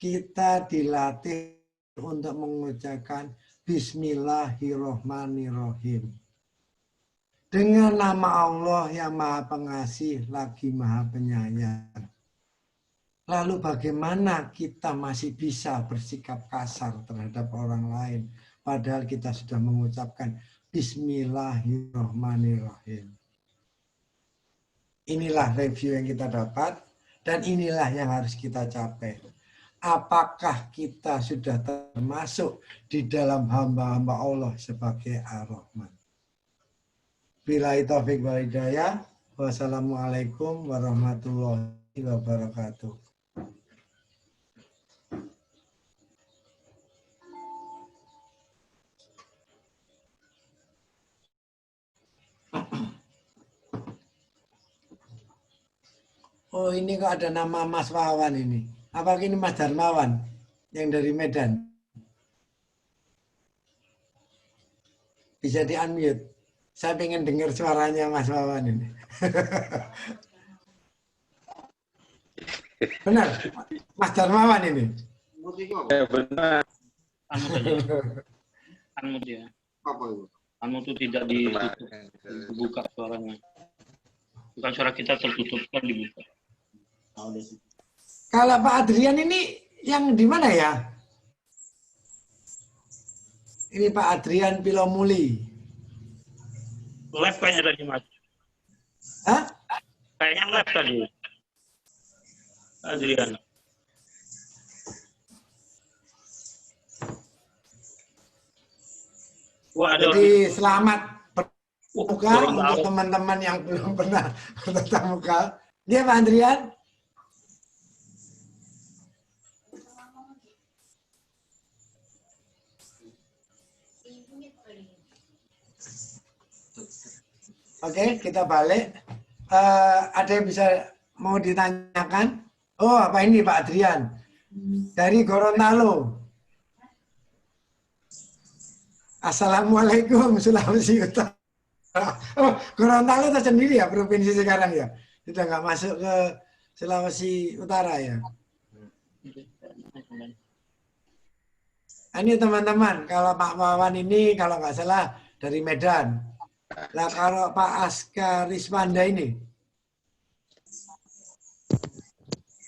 kita dilatih untuk mengucapkan Bismillahirrohmanirrohim. Dengan nama Allah yang Maha Pengasih lagi Maha Penyayang. Lalu bagaimana kita masih bisa bersikap kasar terhadap orang lain, padahal kita sudah mengucapkan Bismillahirrohmanirrohim. Inilah review yang kita dapat, dan inilah yang harus kita capai. Apakah kita sudah termasuk di dalam hamba-hamba Allah sebagai Ar-Rahman? Billahi taufiq wal hidayah. Wassalamualaikum warahmatullahi wabarakatuh. Oh, ini kok ada nama Mas Wawan ini. Apakah ini Mas Darmawan yang dari Medan? Bisa di-unmute. Saya pengen dengar suaranya Mas Wawan ini. Benar? Mas Darmawan ini? Ya, benar. Unmute ya. Apa itu? Unmute itu tidak dibuka suaranya. Bukan suara kita tertutup, kan dibuka. Kalau Pak Adrian ini yang di mana ya? Ini Pak Adrian Pilomuli. Live kayaknya tadi, Mas. Hah? Kayaknya live tadi. Adrian. Wah, jadi selamat berbuka untuk teman-teman yang belum pernah bertatap muka. Dia Pak Adrian. Oke, kita balik. Ada yang bisa mau ditanyakan? Oh, apa ini Pak Adrian? Dari Gorontalo. Assalamualaikum, Sulawesi Utara. Oh, Gorontalo tersendiri ya, provinsi sekarang ya? Sudah nggak masuk ke Sulawesi Utara ya? Ini teman-teman, kalau Pak Wawan ini kalau nggak salah dari Medan. Nah kalau Pak Aska Rismanda ini?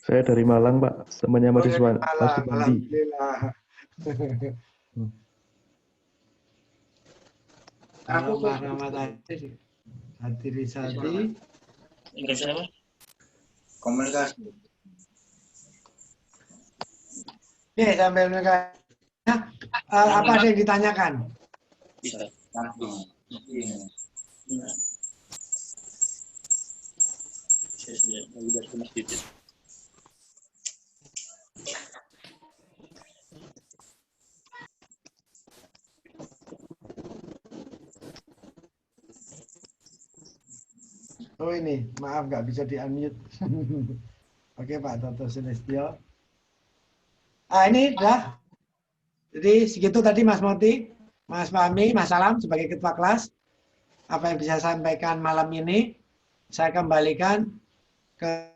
Saya dari Malang, Pak. Temannya Mas Rismandi. Alhamdulillah. Aku Pak Rahmat Hati Rizadi. Enggak siapa? Komunikasi. Nih sambil mereka apa ada yang ditanyakan? Bisa. Saya sudah masjid. Oh ini, maaf nggak bisa di-unmute. Oke Pak Toto Sulistyo. Ini udah. Jadi segitu tadi Mas Moti, Mas Fahmi, Mas Salam sebagai ketua kelas. Apa yang bisa saya sampaikan malam ini, saya kembalikan ke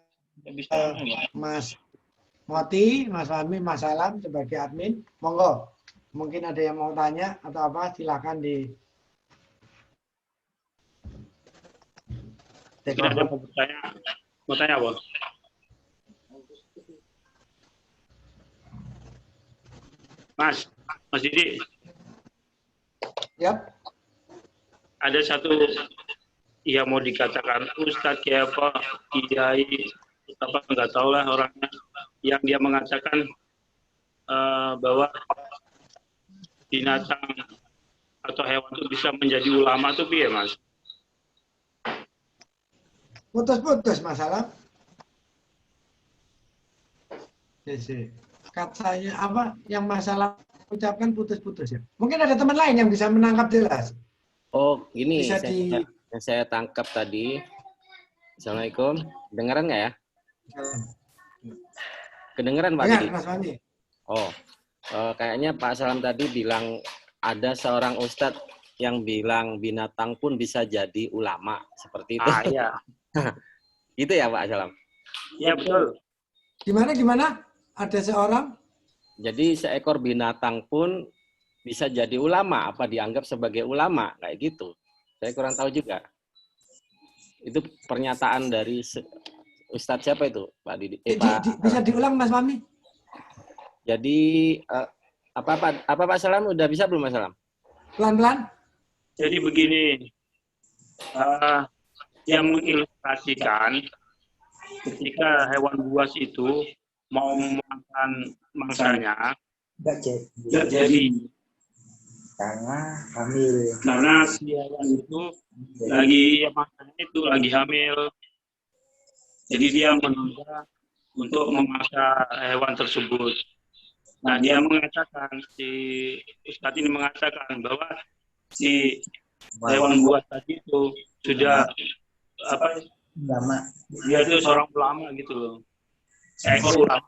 Mas Moti, Mas Fahmi, Mas Salam sebagai admin. Monggo, mungkin ada yang mau tanya atau apa, silakan di. Mungkin ada yang mau tanya apa? Mas Didi. Yap. Ada satu yang mau dikatakan Ustadz kayak apa, Kiai, apa nggak tahu lah orangnya, yang dia mengatakan bahwa binatang atau hewan itu bisa menjadi ulama tuh piye Mas? Putus-putus masalah. Katanya apa yang masalah ucapkan putus-putus ya. Mungkin ada teman lain yang bisa menangkap jelas. Oh, ini Bisa yang saya tangkap tadi. Assalamualaikum. Kedengeran nggak ya? Kedengeran Pak Dengar, Didi? Mas Fahmi. Oh, kayaknya Pak Salam tadi bilang ada seorang ustadz yang bilang binatang pun bisa jadi ulama. Seperti itu. Ah iya. Itu ya Pak Salam? Iya betul. Gimana? Ada seorang? Jadi seekor binatang pun bisa jadi ulama. Apa dianggap sebagai ulama? Kayak gitu. Saya kurang tahu juga. Itu pernyataan dari Ustadz siapa itu, Pak Didi? Bisa diulang, Mas Fahmi? Jadi apa Pak Salam udah bisa belum Mas Salam? Pelan-pelan. Jadi begini, yang mengilustrasikan ketika hewan buas itu mau memakan mangsanya, nggak jadi. Karena hamil. Karena si hewan itu lagi hamil. Jadi dia menunda untuk memasak hewan tersebut. Nah, dia mengatakan, si Ustadz ini mengatakan bahwa si hewan buas tadi itu sudah Ulama. dia itu seorang ulama gitu loh. Seekor ulama.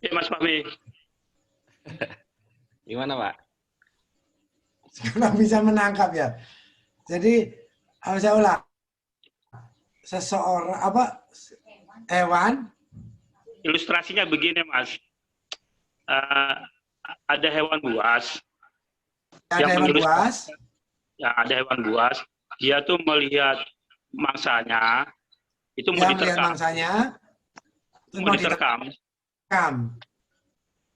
Ya Mas Fahmi. Gimana Pak? Kurang bisa menangkap ya. Jadi saya ulang. Seseorang hewan. Ilustrasinya begini Mas. Ada hewan buas. Ya, ada hewan buas. Dia tuh melihat mangsanya. Itu mau diterkam. Mau diterkam.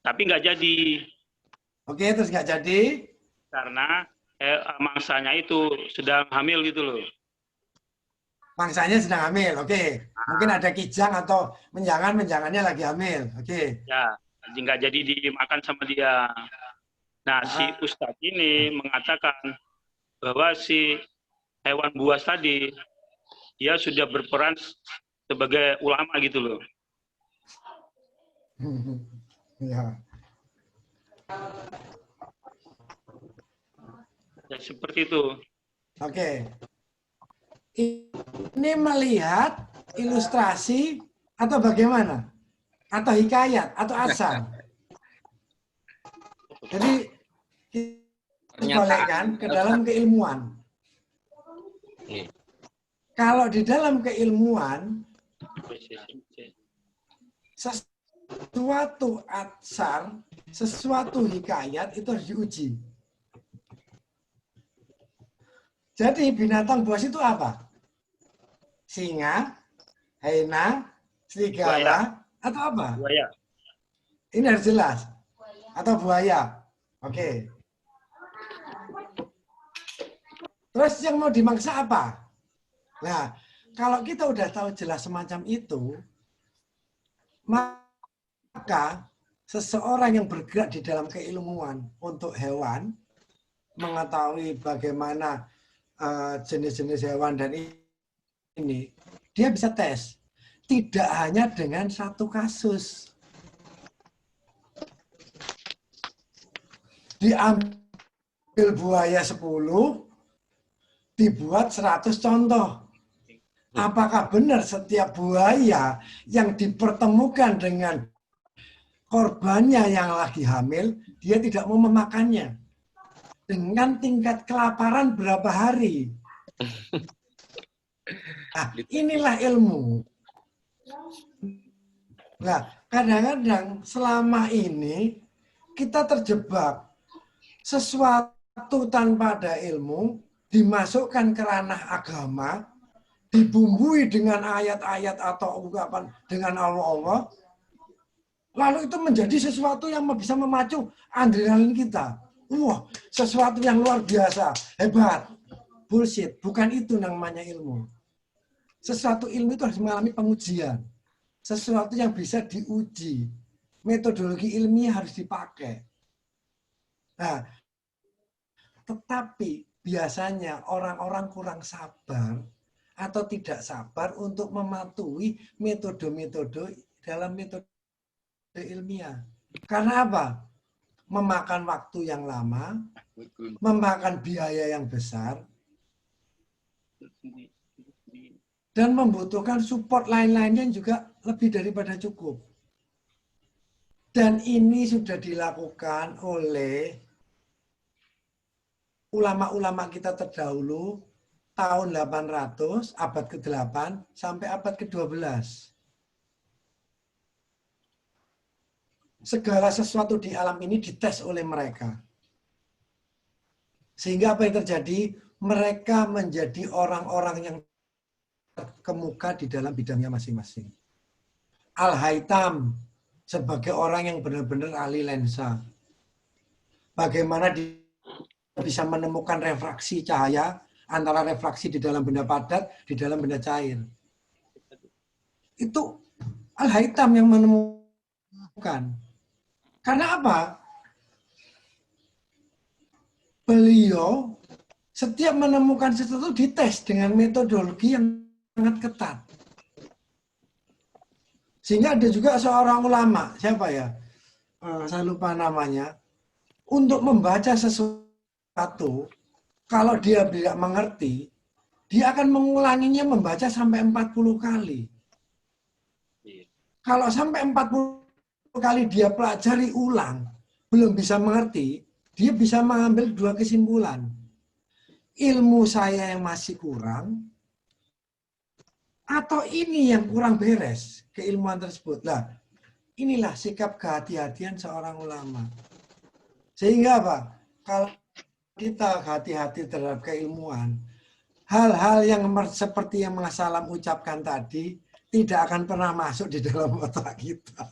Tapi nggak jadi. Oke, terus nggak jadi? Karena mangsanya itu sedang hamil gitu loh. Mangsanya sedang hamil, oke. Mungkin ada kijang atau menjangannya lagi hamil, oke. Ya, nggak jadi dimakan sama dia. Nah, si Ustadz ini mengatakan bahwa si hewan buas tadi, dia sudah berperan sebagai ulama gitu loh. Ya. Ya, seperti itu. Oke. Ini melihat ilustrasi atau bagaimana? Atau hikayat atau asal? Jadi kita balikkan ke dalam keilmuan. Kalau di dalam keilmuan, sesuatu asar, sesuatu hikayat itu harus diuji. Jadi binatang buas itu apa? Singa, hyena, serigala, atau apa? Buaya. Ini harus jelas. Atau buaya. Oke. Terus yang mau dimangsa apa? Nah, kalau kita udah tahu jelas semacam itu, maka seseorang yang bergerak di dalam keilmuan untuk hewan, mengetahui bagaimana jenis-jenis hewan dan ini, dia bisa tes. Tidak hanya dengan satu kasus. Diambil buaya 10, dibuat 100 contoh. Apakah benar setiap buaya yang dipertemukan dengan korbannya yang lagi hamil, dia tidak mau memakannya? Dengan tingkat kelaparan berapa hari? Nah, inilah ilmu. Nah, kadang-kadang selama ini kita terjebak sesuatu tanpa ada ilmu, dimasukkan ke ranah agama, dibumbui dengan ayat-ayat atau ungkapan dengan Allah, lalu itu menjadi sesuatu yang bisa memacu adrenalin kita. Wah, sesuatu yang luar biasa, hebat. Bullshit, bukan itu namanya ilmu. Sesuatu ilmu itu harus mengalami pengujian. Sesuatu yang bisa diuji. Metodologi ilmiah harus dipakai. Nah, tetapi biasanya orang-orang kurang sabar atau tidak sabar untuk mematuhi metode-metode dalam metode ilmiah. Karena apa? Memakan waktu yang lama, memakan biaya yang besar, dan membutuhkan support lain-lainnya juga lebih daripada cukup. Dan ini sudah dilakukan oleh ulama-ulama kita terdahulu tahun 800, abad ke-8 sampai abad ke-12. Segala sesuatu di alam ini dites oleh mereka. Sehingga apa yang terjadi? Mereka menjadi orang-orang yang terkemuka di dalam bidangnya masing-masing. Al-Haytham sebagai orang yang benar-benar ahli lensa. Bagaimana dia bisa menemukan refraksi cahaya antara refraksi di dalam benda padat, di dalam benda cair. Itu Al-Haytham yang menemukan. Karena apa? Beliau setiap menemukan sesuatu dites dengan metodologi yang sangat ketat. Sehingga ada juga seorang ulama, siapa ya? Saya lupa namanya. Untuk membaca sesuatu, kalau dia tidak mengerti, dia akan mengulanginya membaca sampai 40 kali. Kalau sampai 40 kali dia pelajari ulang, belum bisa mengerti, dia bisa mengambil dua kesimpulan. Ilmu saya yang masih kurang, atau ini yang kurang beres, keilmuan tersebut. Nah, inilah sikap kehati-hatian seorang ulama. Sehingga apa? Kalau kita hati-hati terhadap keilmuan, hal-hal yang seperti yang Mas Salam ucapkan tadi, tidak akan pernah masuk di dalam otak kita.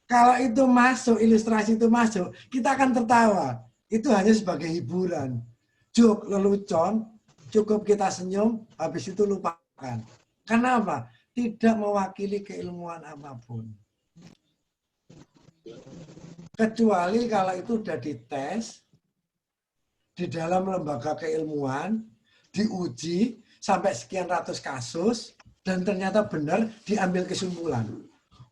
Kalau itu masuk, ilustrasi itu masuk, kita akan tertawa. Itu hanya sebagai hiburan. Joke, lelucon, cukup kita senyum, habis itu lupakan. Karena apa? Tidak mewakili keilmuan apapun. Kecuali kalau itu sudah dites, di dalam lembaga keilmuan, diuji sampai sekian ratus kasus, dan ternyata benar diambil kesimpulan.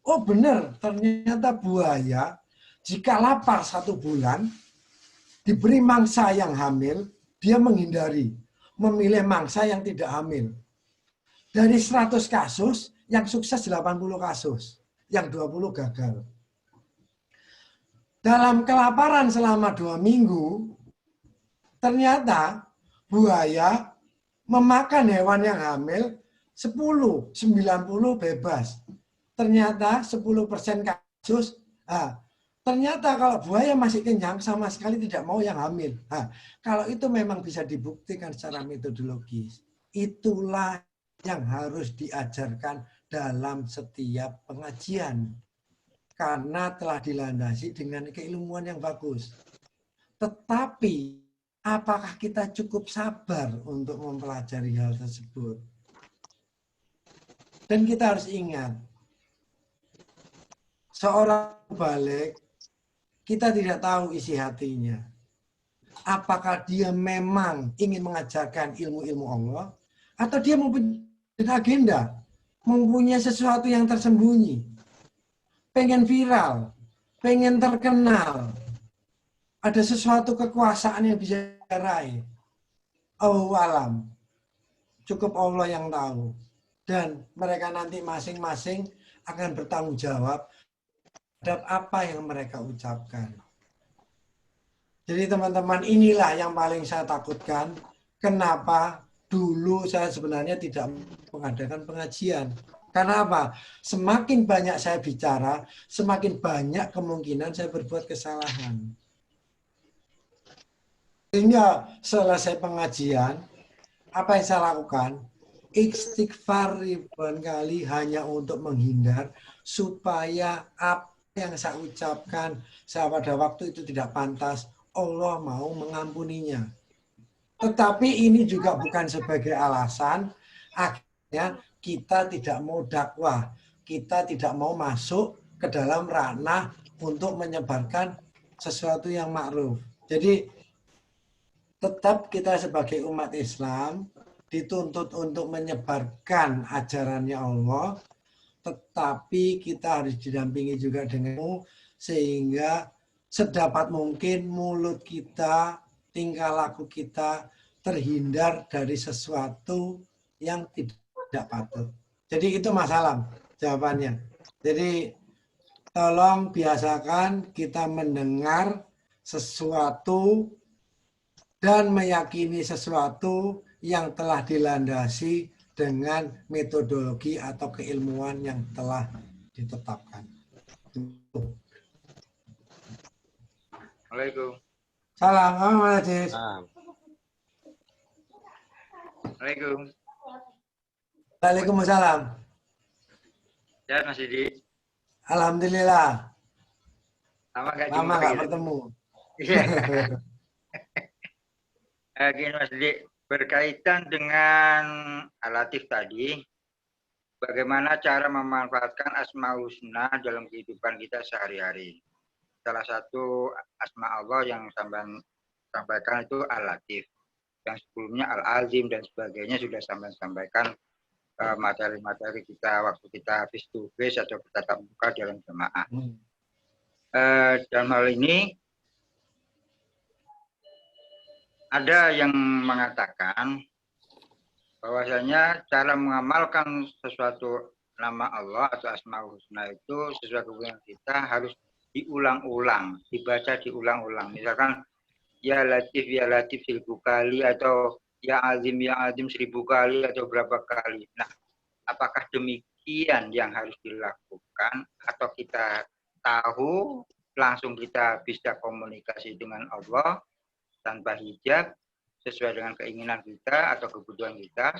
Oh benar, ternyata buaya jika lapar 1 bulan, diberi mangsa yang hamil, dia menghindari, memilih mangsa yang tidak hamil. Dari 100 kasus, yang sukses 80 kasus, yang 20 gagal. Dalam kelaparan selama 2 minggu, ternyata buaya memakan hewan yang hamil 10, 90 bebas. Ternyata 10% kasus, ternyata kalau buaya masih kenyang sama sekali tidak mau yang hamil. Kalau itu memang bisa dibuktikan secara metodologis. Itulah yang harus diajarkan dalam setiap pengajian. Karena telah dilandasi dengan keilmuan yang bagus. Tetapi apakah kita cukup sabar untuk mempelajari hal tersebut? Dan kita harus ingat, seorang balik, kita tidak tahu isi hatinya. Apakah dia memang ingin mengajarkan ilmu-ilmu Allah, atau dia mempunyai agenda, mempunyai sesuatu yang tersembunyi, pengen viral, pengen terkenal, ada sesuatu kekuasaan yang bisa diraih. Allahu alam. Cukup Allah yang tahu. Dan mereka nanti masing-masing akan bertanggung jawab terhadap apa yang mereka ucapkan. Jadi teman-teman, inilah yang paling saya takutkan. Kenapa dulu saya sebenarnya tidak mengadakan pengajian. Karena apa? Semakin banyak saya bicara, semakin banyak kemungkinan saya berbuat kesalahan. Sehingga selesai pengajian, apa yang saya lakukan? Istighfar ribuan kali hanya untuk menghindar supaya apa yang saya ucapkan saya pada waktu itu tidak pantas, Allah mau mengampuninya. Tetapi ini juga bukan sebagai alasan akhirnya kita tidak mau dakwah, kita tidak mau masuk ke dalam ranah untuk menyebarkan sesuatu yang ma'ruf. Jadi tetap kita sebagai umat Islam dituntut untuk menyebarkan ajarannya Allah, tetapi kita harus didampingi juga denganmu, sehingga sedapat mungkin mulut kita, tingkah laku kita terhindar dari sesuatu yang tidak patut. Jadi itu masalah jawabannya. Jadi tolong biasakan kita mendengar sesuatu dan meyakini sesuatu yang telah dilandasi dengan metodologi atau keilmuan yang telah ditetapkan. Assalamualaikum. Salam, Aziz. Assalamualaikum. Waalaikumsalam. Ya, Mas Didi. Alhamdulillah. Lama nggak bertemu. Iya. Gini Mas Didi, berkaitan dengan alatif tadi, bagaimana cara memanfaatkan Asmaul Husna dalam kehidupan kita sehari-hari. Salah satu asma Allah yang sampaikan itu Al-Latif. Yang sebelumnya Al-Azim dan sebagainya sudah sampaikan materi-materi kita waktu kita face to face atau tatap muka dalam jemaah. Dalam hal ini ada yang mengatakan bahwasanya cara mengamalkan sesuatu nama Allah atau Asmaul Husna itu sesuai kebutuhan kita harus diulang-ulang, dibaca diulang-ulang. Misalkan ya Latif 1000 kali atau ya Azim 1000 kali atau berapa kali. Nah, apakah demikian yang harus dilakukan atau kita tahu langsung kita bisa komunikasi dengan Allah tanpa hijab sesuai dengan keinginan kita atau kebutuhan kita,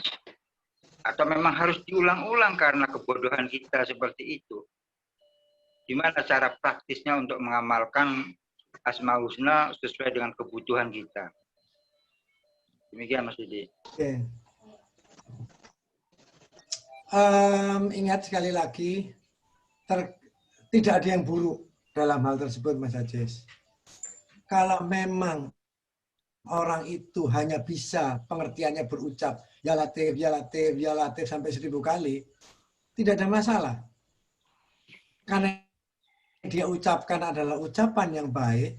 atau memang harus diulang-ulang karena kebodohan kita seperti itu? Gimana cara praktisnya untuk mengamalkan Asmaul Husna sesuai dengan kebutuhan kita? Demikian Mas Didi. Oke. Ingat sekali lagi, tidak ada yang buruk dalam hal tersebut, Mas Aziz. Kalau memang orang itu hanya bisa pengertiannya berucap ya Latif, ya Latif, ya Latif sampai 1000 kali, tidak ada masalah. Karena dia ucapkan adalah ucapan yang baik,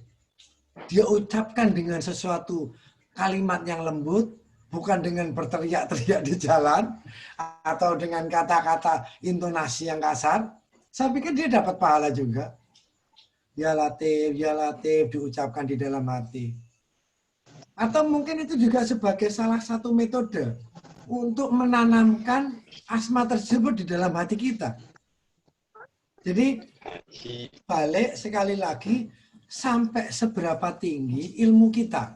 dia ucapkan dengan sesuatu kalimat yang lembut, bukan dengan berteriak-teriak di jalan, atau dengan kata-kata intonasi yang kasar, saya pikir dia dapat pahala juga. Ya Latif diucapkan di dalam hati. Atau mungkin itu juga sebagai salah satu metode untuk menanamkan asma tersebut di dalam hati kita. Jadi balik sekali lagi, sampai seberapa tinggi ilmu kita,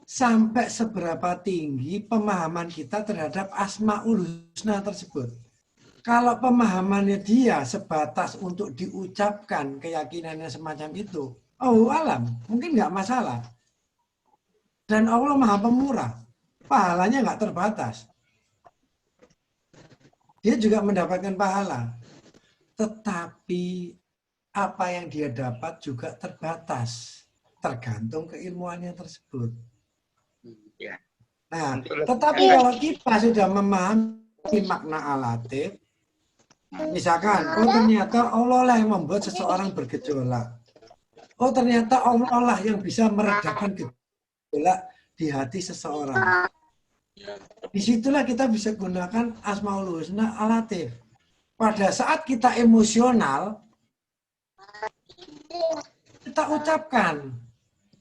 sampai seberapa tinggi pemahaman kita terhadap Asmaul Husna tersebut. Kalau pemahamannya dia sebatas untuk diucapkan keyakinannya semacam itu, oh alam, mungkin nggak masalah. Dan Allah Maha Pemurah, pahalanya nggak terbatas. Dia juga mendapatkan pahala. Tetapi apa yang dia dapat juga terbatas, tergantung keilmuannya tersebut. Nah, tetapi kalau kita sudah memahami makna alatif, misalkan, oh ternyata Allah lah yang membuat seseorang bergejolak. Oh ternyata Allah lah yang bisa meredakan gejolak di hati seseorang. Disitulah kita bisa gunakan Asmaul Husna Al-Latif. Pada saat kita emosional, kita ucapkan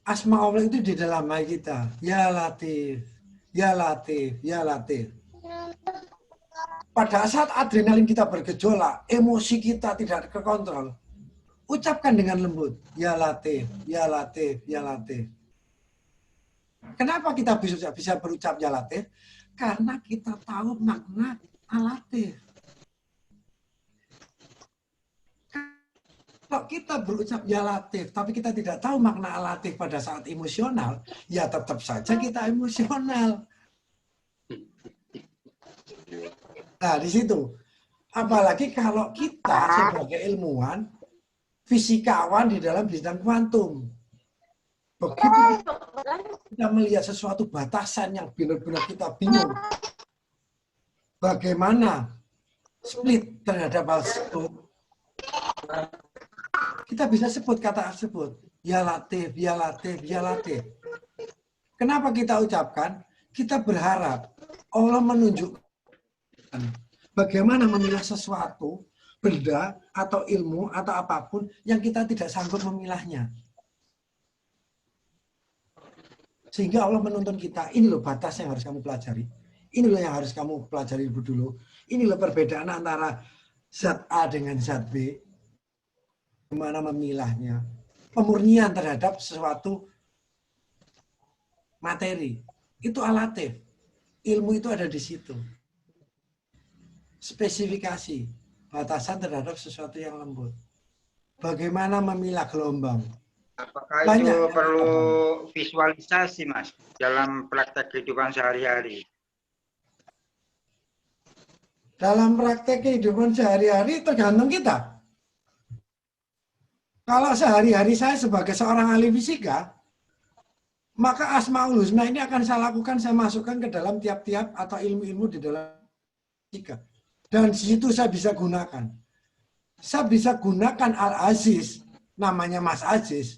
Asma Allah itu di dalam hati kita. Ya Latif, Ya Latif, Ya Latif. Pada saat adrenalin kita bergejolak, emosi kita tidak terkontrol, ucapkan dengan lembut. Ya Latif, Ya Latif, Ya Latif. Kenapa kita bisa berucap Ya Latif? Karena kita tahu makna Al-Latif. Kalau kita berucap Ya Latif, tapi kita tidak tahu makna Al-Latif pada saat emosional, ya tetap saja kita emosional. Nah, di situ. Apalagi kalau kita sebagai ilmuwan, fisikawan di dalam bidang kuantum. Begitu kita melihat sesuatu batasan yang benar-benar kita bingung. Bagaimana split terhadap hal tersebut? Kita bisa sebut kata tersebut. Ya Latif, Ya Latif, Ya Latif. Kenapa kita ucapkan? Kita berharap Allah menunjukkan bagaimana memilah sesuatu, benda, atau ilmu, atau apapun yang kita tidak sanggup memilahnya. Sehingga Allah menuntun kita, ini loh batas yang harus kamu pelajari. Ini loh yang harus kamu pelajari dulu. Ini loh perbedaan antara zat A dengan zat B. Bagaimana memilahnya. Pemurnian terhadap sesuatu materi. Itu Al-Latif. Ilmu itu ada di situ. Spesifikasi. Batasan terhadap sesuatu yang lembut. Bagaimana memilah gelombang. Apakah itu perlu visualisasi, Mas, dalam praktek kehidupan sehari-hari? Dalam praktek kehidupan sehari-hari tergantung kita. Kalau sehari-hari saya sebagai seorang ahli fisika, maka Asmaul Husna ini akan saya lakukan, saya masukkan ke dalam tiap-tiap atau ilmu-ilmu di dalam fisika. Dan di situ saya bisa gunakan. Saya bisa gunakan Al-Aziz, namanya Mas Aziz,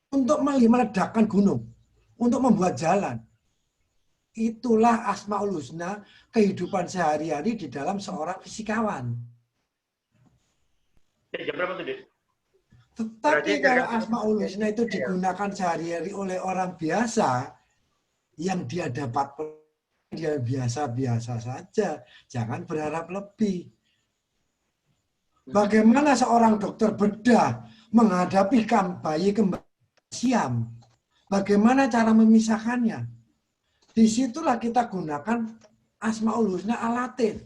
untuk meledakkan gunung, untuk membuat jalan. Itulah Asmaul Husna kehidupan sehari-hari di dalam seorang fisikawan. Jam berapa tuh, Dit? Tetapi kalau Asmaul Husna itu digunakan sehari-hari oleh orang biasa, yang dia dapat dia biasa-biasa saja, jangan berharap lebih. Bagaimana seorang dokter bedah menghadapi bayi kembar siam? Bagaimana cara memisahkannya? Disitulah kita gunakan Asmaul Husna Al-Latif.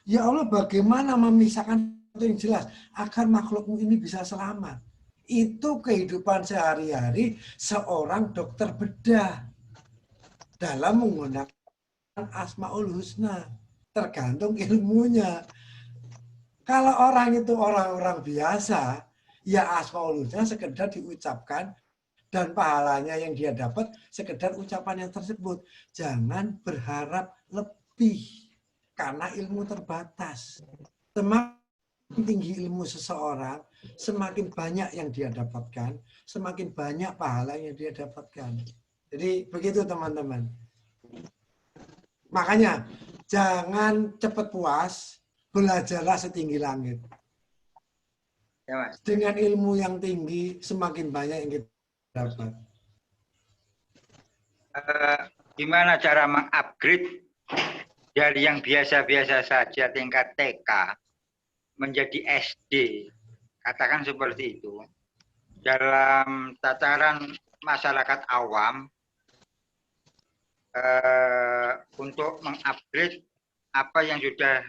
Ya Allah, bagaimana memisahkan itu yang jelas agar makhlukmu ini bisa selamat. Itu kehidupan sehari-hari seorang dokter bedah dalam menggunakan Asmaul Husna. Tergantung ilmunya. Kalau orang itu orang-orang biasa, ya Asmaul Husna sekedar diucapkan dan pahalanya yang dia dapat sekedar ucapan yang tersebut. Jangan berharap lebih karena ilmu terbatas. Semakin tinggi ilmu seseorang, semakin banyak yang dia dapatkan, semakin banyak pahala yang dia dapatkan. Jadi begitu teman-teman. Makanya jangan cepat puas, belajarlah setinggi langit. Ya, Mas. Dengan ilmu yang tinggi, semakin banyak yang kita dapat. Gimana cara mengupgrade dari yang biasa-biasa saja tingkat TK menjadi SD? Katakan seperti itu. Dalam tataran masyarakat awam, untuk mengupgrade apa yang sudah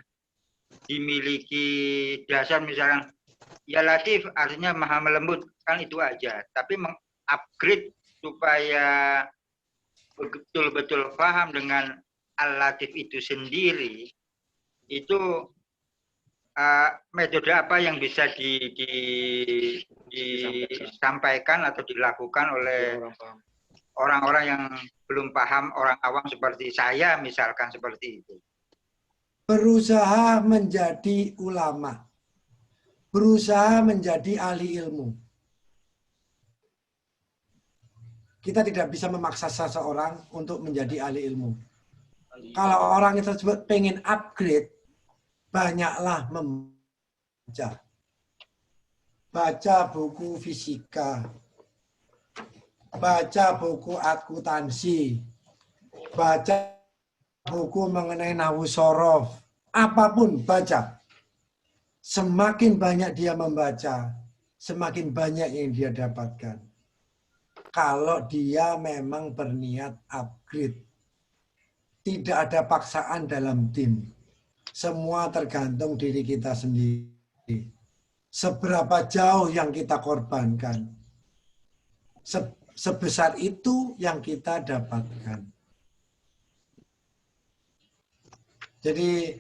dimiliki dasar, misalkan Ya Latif artinya maha melembut, kan itu aja. Tapi mengupgrade supaya betul-betul paham dengan Al-Latif itu sendiri, itu metode apa yang bisa disampaikan atau dilakukan oleh orang-orang yang belum paham, orang awam seperti saya misalkan seperti itu? Berusaha menjadi ulama. Berusaha menjadi ahli ilmu. Kita tidak bisa memaksa seseorang untuk menjadi ahli ilmu. Kalau orang itu tersebut pengen upgrade, banyaklah membaca. Baca buku fisika, baca buku akuntansi, baca buku mengenai nahwu shorof, apapun baca. Semakin banyak dia membaca, semakin banyak yang dia dapatkan. Kalau dia memang berniat upgrade. Tidak ada paksaan dalam tim. Semua tergantung diri kita sendiri. Seberapa jauh yang kita korbankan. Sebesar itu yang kita dapatkan. Jadi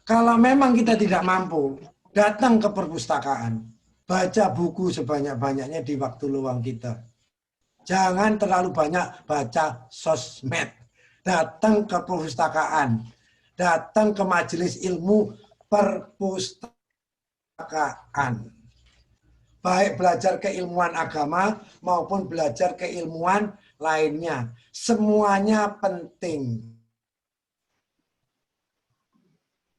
kalau memang kita tidak mampu, datang ke perpustakaan. Baca buku sebanyak-banyaknya di waktu luang kita. Jangan terlalu banyak baca sosmed. Datang ke perpustakaan. Datang ke majelis ilmu perpustakaan. Baik belajar keilmuan agama maupun belajar keilmuan lainnya. Semuanya penting.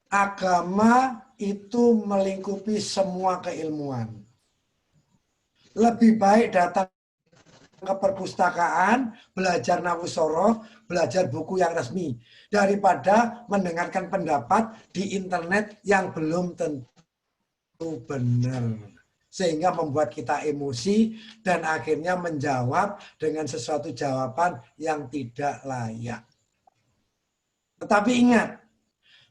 Agama itu melingkupi semua keilmuan. Lebih baik datang ke perpustakaan, belajar nahwu shorof, belajar buku yang resmi, daripada mendengarkan pendapat di internet yang belum tentu benar. Sehingga membuat kita emosi dan akhirnya menjawab dengan sesuatu jawaban yang tidak layak. Tetapi ingat,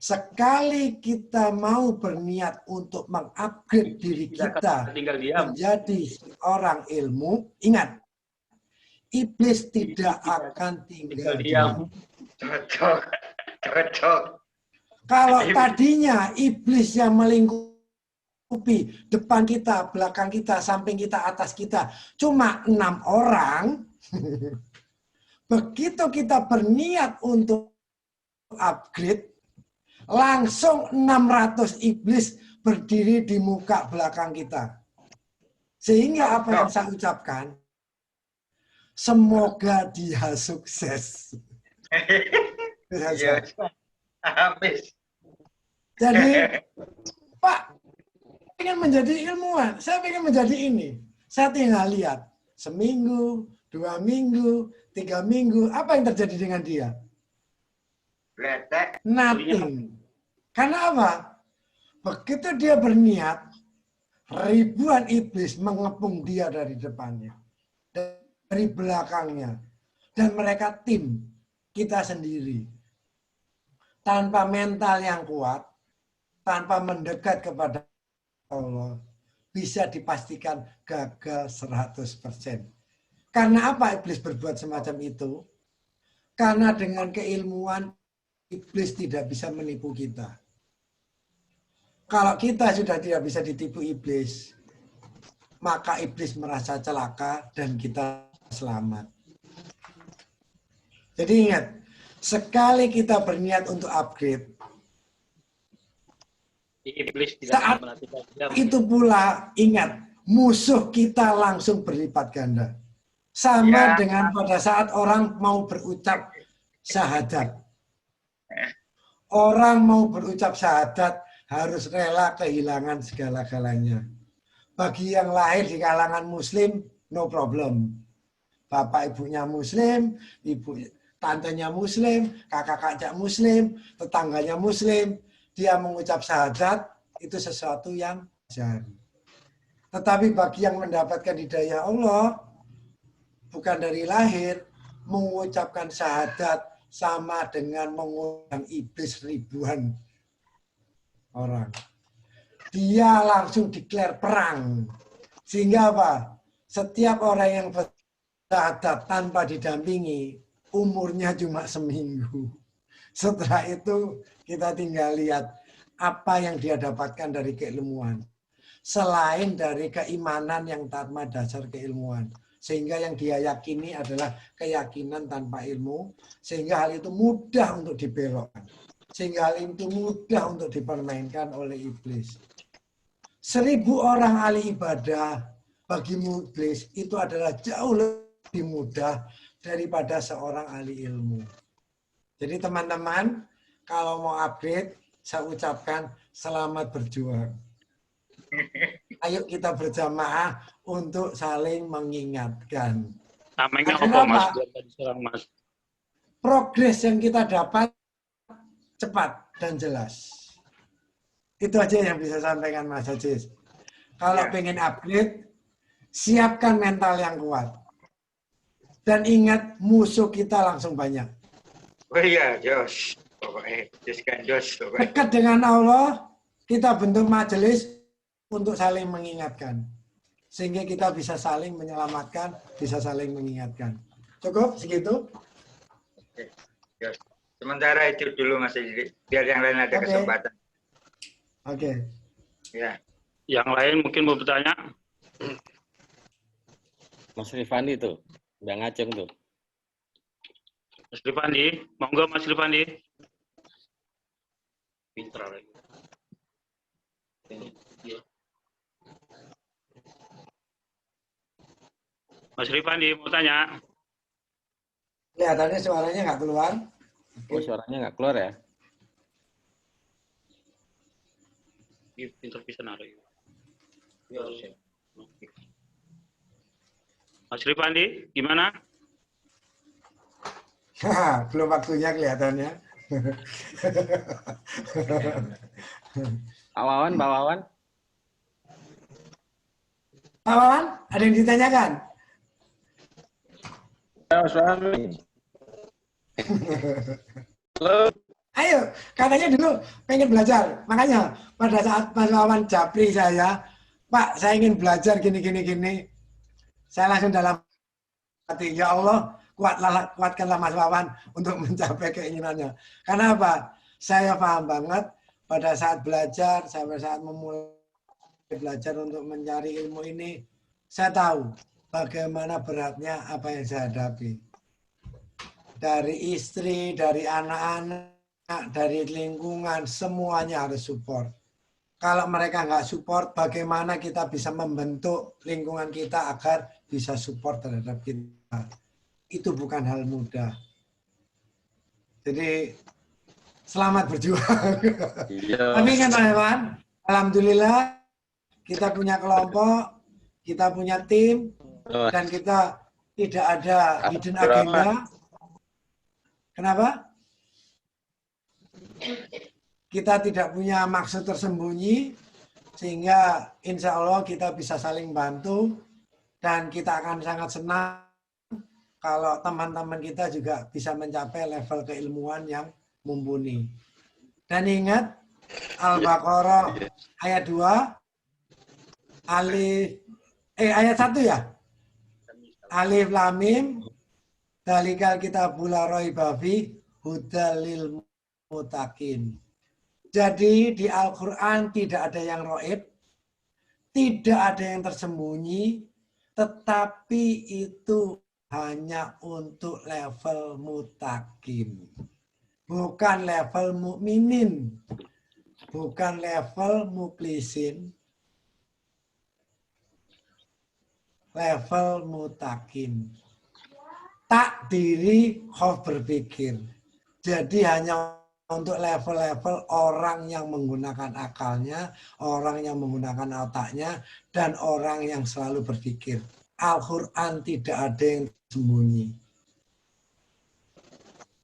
sekali kita mau berniat untuk mengupgrade diri kita menjadi orang ilmu, ingat, iblis tidak akan tinggal diam. Kalau tadinya iblis yang melingkupi depan kita, belakang kita, samping kita, atas kita, cuma 6 orang, begitu kita berniat untuk upgrade, langsung 600 iblis berdiri di muka belakang kita. Sehingga apa yang saya ucapkan, semoga dia sukses. Jadi, Pak, ingin menjadi ilmuwan, saya ingin menjadi ini. Saya tinggal lihat, seminggu, 2 minggu, 3 minggu, apa yang terjadi dengan dia? Nothing. Karena apa? Begitu dia berniat, ribuan iblis mengepung dia dari depannya, dari belakangnya. Dan mereka tim, kita sendiri. Tanpa mental yang kuat, tanpa mendekat kepada Allah, bisa dipastikan gagal 100%. Karena apa iblis berbuat semacam itu? Karena dengan keilmuan, iblis tidak bisa menipu kita. Kalau kita sudah tidak bisa ditipu iblis, maka iblis merasa celaka dan kita selamat. Jadi ingat, sekali kita berniat untuk upgrade, iblis saat itu pula ingat, musuh kita langsung berlipat ganda. Sama dengan pada saat orang mau berucap syahadat. Orang mau berucap syahadat harus rela kehilangan segala-galanya. Bagi yang lahir di kalangan muslim, no problem. Bapak ibunya muslim, tantenya muslim, kakak-kakak muslim, tetangganya muslim, dia mengucap syahadat, itu sesuatu yang wajar. Tetapi bagi yang mendapatkan hidayah Allah, bukan dari lahir, mengucapkan syahadat sama dengan mengundang iblis ribuan orang. Dia langsung declare perang. Sehingga apa? Setiap orang yang bersyahadat tanpa didampingi, umurnya cuma seminggu. Setelah itu kita tinggal lihat apa yang dia dapatkan dari keilmuan. Selain dari keimanan yang tanpa dasar keilmuan. Sehingga yang dia yakini adalah keyakinan tanpa ilmu. Sehingga hal itu mudah untuk dibelokkan. Sehingga hal itu mudah untuk dipermainkan oleh iblis. 1000 orang ahli ibadah bagi iblis itu adalah jauh lebih mudah daripada seorang ahli ilmu. Jadi teman-teman, kalau mau upgrade, saya ucapkan selamat berjuang. Ayo kita berjamaah untuk saling mengingatkan. Namanya Karena apa, Mas? apa? Biar tadi serang, Mas. Progres yang kita dapat cepat dan jelas. Itu aja yang bisa sampaikan Mas Ajis. Kalau Ya. pengen upgrade, siapkan mental yang kuat. Dan ingat, musuh kita langsung banyak. Oh iya, Jos. Pokoknya, Jos kan Jos. Pokoknya. Dekat dengan Allah, kita bentuk majelis untuk saling mengingatkan. Sehingga kita bisa saling menyelamatkan, bisa saling mengingatkan. Cukup segitu? Oke, Jos. Sementara itu dulu Mas Edi, biar yang lain ada Oke. kesempatan. Oke. Ya. Yang lain mungkin mau bertanya? Mas Rifandi tuh, Bang Aceng tuh. Mas Rifandi, monggo Mas Rifandi. Pinter lagi. Mas Rifandi mau tanya? Kelihatannya suaranya nggak keluar. Oh, suaranya nggak keluar ya? Ih, pinter bisa narik. Mas Rifandi, gimana? Belum waktunya kelihatannya. Pak Wawan, Pak Wawan. Pak Wawan, ada yang ditanyakan? Ya, suami. Ayo, katanya dulu pengen belajar. Makanya pada saat Mas Wawan japri saya, Pak, saya ingin belajar gini. Saya langsung dalam hati, ya Allah, kuatkanlah Mas Wawan untuk mencapai keinginannya. Karena apa? Saya paham banget pada saat belajar, sampai saat memulai belajar untuk mencari ilmu ini, saya tahu bagaimana beratnya apa yang saya hadapi. Dari istri, dari anak-anak, dari lingkungan, semuanya harus support. Kalau mereka nggak support, bagaimana kita bisa membentuk lingkungan kita agar bisa support terhadap kita. Itu bukan hal mudah. Jadi, selamat berjuang. Iya. Tapi kan teman-teman, alhamdulillah kita punya kelompok, kita punya tim, dan kita tidak ada hidden agenda. Kenapa? Kita tidak punya maksud tersembunyi, sehingga insya Allah kita bisa saling bantu, dan kita akan sangat senang kalau teman-teman kita juga bisa mencapai level keilmuan yang mumpuni. Dan ingat, Al-Baqarah ayat 2, ayat 1 ya? Alif Lam Mim, Dalikal kitabul la raiba fihi hudal lil muttaqin. Jadi di Al-Quran tidak ada yang raib, tidak ada yang tersembunyi, tetapi itu hanya untuk level muttaqin. Bukan level mukminin, bukan level muklisin, level muttaqin. Tak diri khauf berpikir. Jadi hanya untuk level-level orang yang menggunakan akalnya, orang yang menggunakan otaknya, dan orang yang selalu berpikir. Al-Quran tidak ada yang sembunyi.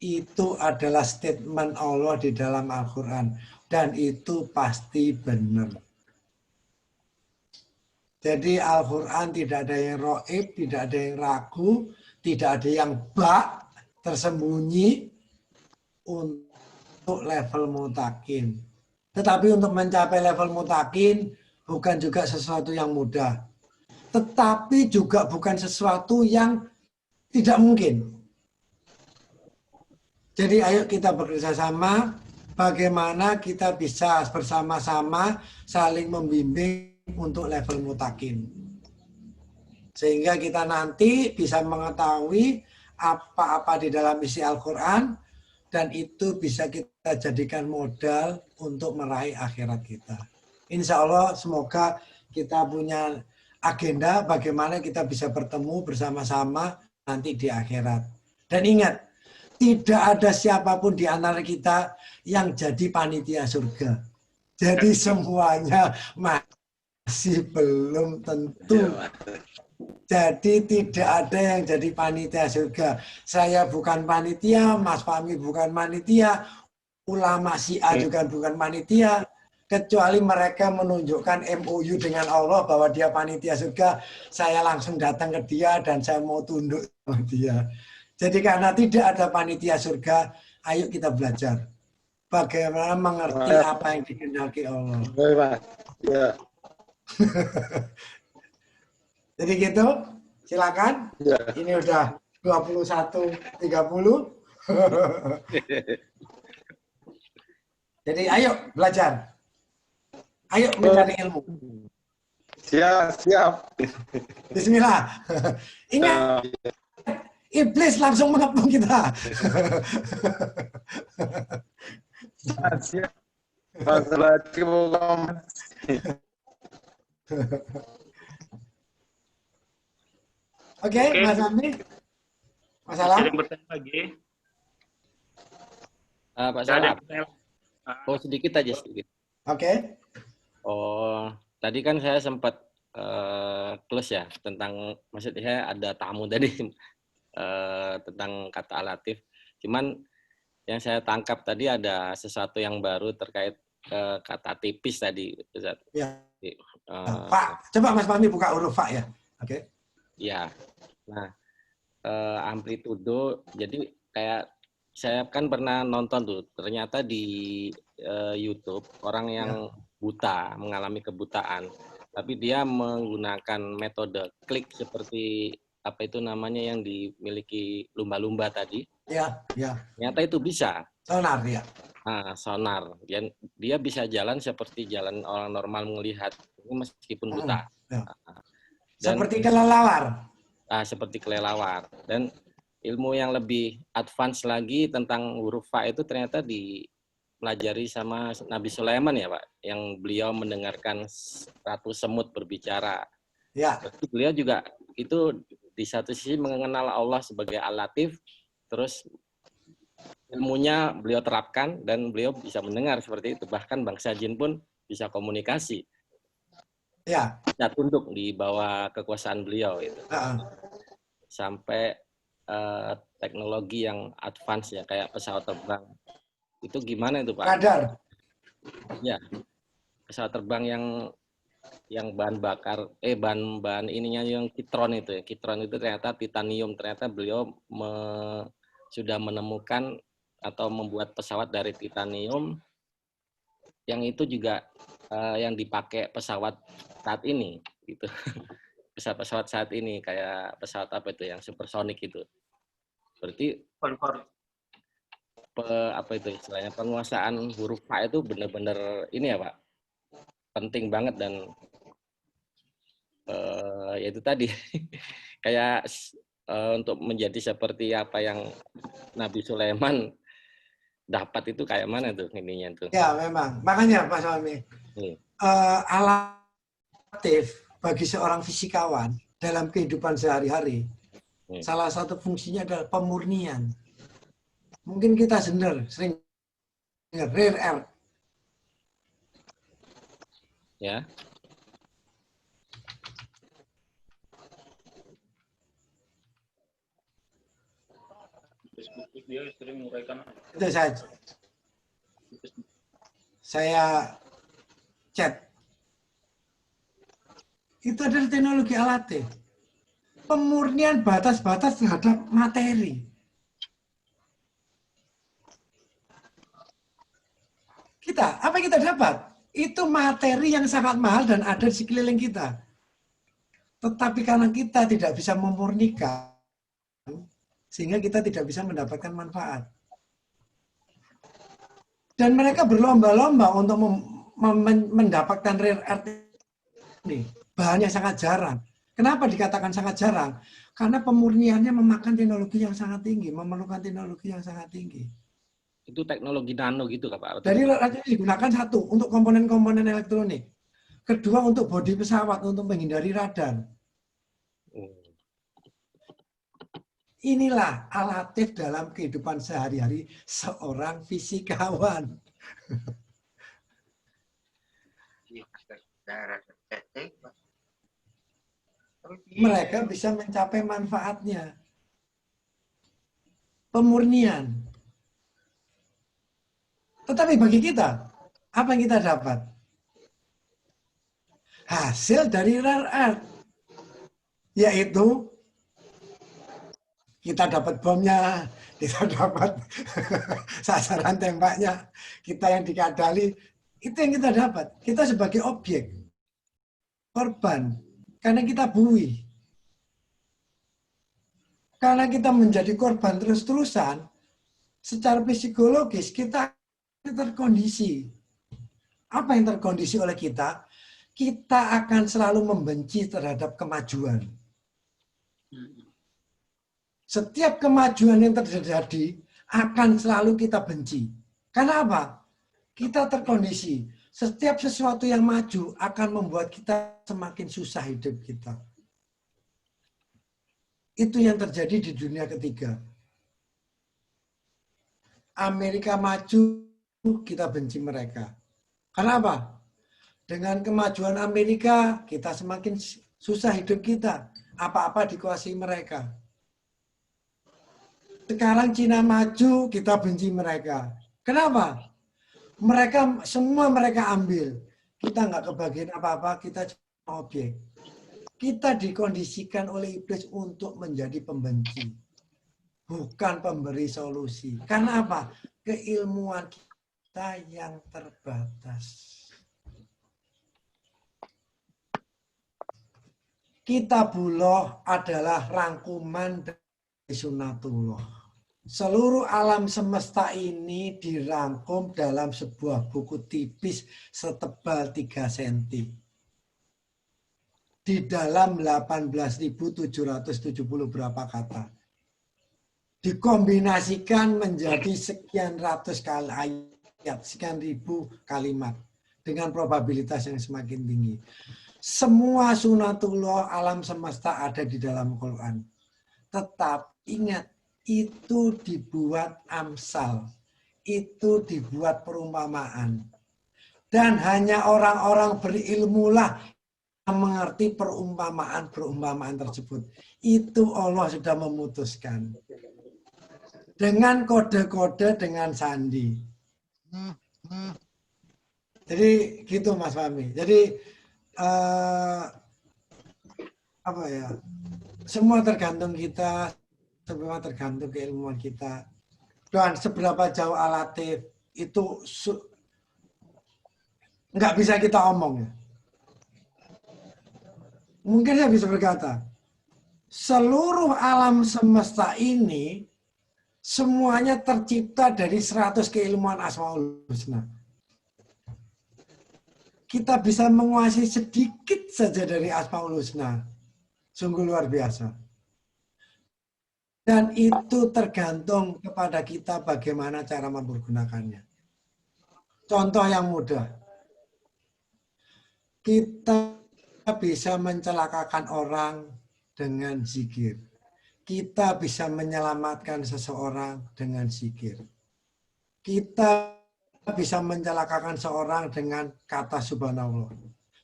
Itu adalah statement Allah di dalam Al-Quran. Dan itu pasti benar. Jadi Al-Quran tidak ada yang raib, tidak ada yang ragu, tidak ada yang tersembunyi untuk level mutakin. Tetapi untuk mencapai level mutakin bukan juga sesuatu yang mudah. Tetapi juga bukan sesuatu yang tidak mungkin. Jadi ayo kita bekerja sama bagaimana kita bisa bersama-sama saling membimbing untuk level mutakin. Sehingga kita nanti bisa mengetahui apa-apa di dalam isi Al-Quran dan itu bisa kita jadikan modal untuk meraih akhirat kita. Insya Allah semoga kita punya agenda bagaimana kita bisa bertemu bersama-sama nanti di akhirat. Dan ingat, tidak ada siapapun di antara kita yang jadi panitia surga. Jadi semuanya masih belum tentu. Jadi tidak ada yang jadi panitia surga. Saya bukan panitia, Mas Fahmi bukan panitia, ulama Syiah juga bukan panitia, kecuali mereka menunjukkan MOU dengan Allah bahwa dia panitia surga, saya langsung datang ke dia dan saya mau tunduk sama dia. Jadi karena tidak ada panitia surga, ayo kita belajar bagaimana mengerti apa yang dikehendaki Allah. Ya. Jadi gitu, silakan. Ya. Ini udah 21.30. Jadi ayo belajar. Ayo mencari ilmu. Siap. Bismillah. Ingat, iblis langsung mengepung kita. Siap. Assalamualaikum. Oke, Mas Fahmi. Masalah? Ada yang bertanya lagi? Pak Ada Salam. yang bertanya? Oh, sedikit aja sedikit. Oke. Oh, tadi kan saya sempat close ya tentang, maksudnya ada tamu tadi tentang kata alatif. Cuman yang saya tangkap tadi ada sesuatu yang baru terkait kata tipis tadi, Ustaz. Ya. Pak, coba Mas Fahmi buka huruf Fa ya. Oke. Ya. Nah, amplitudo, jadi kayak saya kan pernah nonton tuh, ternyata di YouTube orang yang buta, mengalami kebutaan, tapi dia menggunakan metode klik seperti apa itu namanya yang dimiliki lumba-lumba tadi. Ya. Ternyata itu bisa. Sonar ya. Nah, sonar. Dia bisa jalan seperti jalan orang normal melihat, meskipun buta. Ya. Seperti kelelawar. Seperti kelelawar. Dan ilmu yang lebih advance lagi tentang huruf Fa itu ternyata dipelajari sama Nabi Sulaiman ya Pak, yang beliau mendengarkan ratu semut berbicara. Ya. Berarti beliau juga itu di satu sisi mengenal Allah sebagai Al-Latif, terus ilmunya beliau terapkan dan beliau bisa mendengar seperti itu. Bahkan bangsa jin pun bisa komunikasi. Ya. Bisa tunduk di bawah kekuasaan beliau itu. Sampai teknologi yang advance ya, kayak pesawat terbang. Itu gimana itu Pak? Radar. Ya, pesawat terbang yang bahan bakar, bahan ininya yang kitron itu ya. Kitron itu ternyata titanium. Ternyata beliau sudah menemukan atau membuat pesawat dari titanium yang itu juga yang dipakai pesawat saat ini gitu. Pesawat saat ini kayak pesawat apa itu yang supersonik itu. Berarti apa itu istilahnya, penguasaan huruf Fa itu benar-benar ini ya Pak, penting banget. Dan ya itu tadi kayak untuk menjadi seperti apa yang Nabi Sulaiman dapat itu kayak mana tuh ininya tuh? Ya memang, makanya Pak Fahmi, alatif bagi seorang fisikawan dalam kehidupan sehari-hari, salah satu fungsinya adalah pemurnian. Mungkin kita sering dengar rare earth. Ya. Dia sering menguraikan. Itu saja. Saya chat. Itu adalah teknologi alatif. Pemurnian batas-batas terhadap materi. Apa yang kita dapat? Itu materi yang sangat mahal dan ada di sekeliling kita. Tetapi karena kita tidak bisa memurnikan, sehingga kita tidak bisa mendapatkan manfaat. Dan mereka berlomba-lomba untuk mendapatkan rare earth ini. Bahannya sangat jarang. Kenapa dikatakan sangat jarang? Karena pemurniannya memakan teknologi yang sangat tinggi, memerlukan teknologi yang sangat tinggi. Itu teknologi nano gitu Pak? Jadi digunakan satu, untuk komponen-komponen elektronik. Kedua, untuk bodi pesawat, untuk menghindari radar. Inilah alatif dalam kehidupan sehari-hari seorang fisikawan. Mereka bisa mencapai manfaatnya. Pemurnian. Tetapi bagi kita, apa yang kita dapat? Hasil dari rare earth. Yaitu kita dapat bomnya, kita dapat sasaran tembaknya, kita yang dikadali, itu yang kita dapat. Kita sebagai objek, korban, karena kita buih. Karena kita menjadi korban terus-terusan, secara psikologis kita terkondisi. Apa yang terkondisi oleh kita? Kita akan selalu membenci terhadap kemajuan. Setiap kemajuan yang terjadi akan selalu kita benci. Karena apa? Kita terkondisi. Setiap sesuatu yang maju akan membuat kita semakin susah hidup kita. Itu yang terjadi di dunia ketiga. Amerika maju, kita benci mereka. Karena apa? Dengan kemajuan Amerika, kita semakin susah hidup kita. Apa-apa dikuasai mereka. Sekarang Cina maju, kita benci mereka. Kenapa? Semua mereka ambil. Kita nggak kebagian apa-apa, kita cuma objek. Kita dikondisikan oleh iblis untuk menjadi pembenci. Bukan pemberi solusi. Karena apa? Keilmuan kita yang terbatas. Kitabullah adalah rangkuman dari Sunnatullah. Seluruh alam semesta ini dirangkum dalam sebuah buku tipis setebal 3 cm. Di dalam 18.770 berapa kata. Dikombinasikan menjadi sekian ratus kali ayat, sekian ribu kalimat. Dengan probabilitas yang semakin tinggi. Semua sunatullah alam semesta ada di dalam Quran. Tetap ingat, itu dibuat amsal. Itu dibuat perumpamaan. Dan hanya orang-orang berilmulah yang mengerti perumpamaan-perumpamaan tersebut. Itu Allah sudah memutuskan. Dengan kode-kode, dengan sandi. Jadi gitu Mas Fahmi. Jadi apa ya? Semua tergantung kita, semua tergantung keilmuan kita. Dan seberapa jauh alatif itu nggak bisa kita omong. Mungkin saya bisa berkata, seluruh alam semesta ini semuanya tercipta dari 100 keilmuan Asmaul Husna. Kita bisa menguasai sedikit saja dari Asmaul Husna. Sungguh luar biasa. Dan itu tergantung kepada kita bagaimana cara mempergunakannya. Contoh yang mudah. Kita bisa mencelakakan orang dengan zikir. Kita bisa menyelamatkan seseorang dengan zikir. Kita bisa mencelakakan seorang dengan kata subhanallah.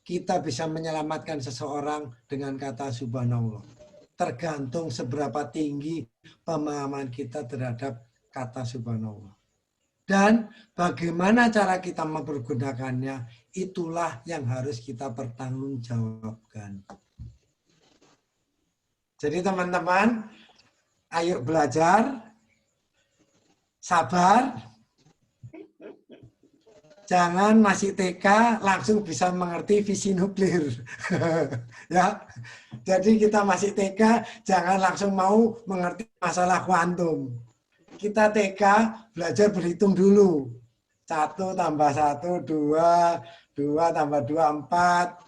Kita bisa menyelamatkan seseorang dengan kata subhanallah. Tergantung seberapa tinggi pemahaman kita terhadap kata subhanallah. Dan bagaimana cara kita mempergunakannya, itulah yang harus kita pertanggungjawabkan. Jadi teman-teman, ayo belajar, sabar, jangan masih TK langsung bisa mengerti visi nuklir. Ya. Jadi kita masih TK, jangan langsung mau mengerti masalah kuantum. Kita TK belajar berhitung dulu. 1 tambah 1, 2, 2 tambah 2, 4.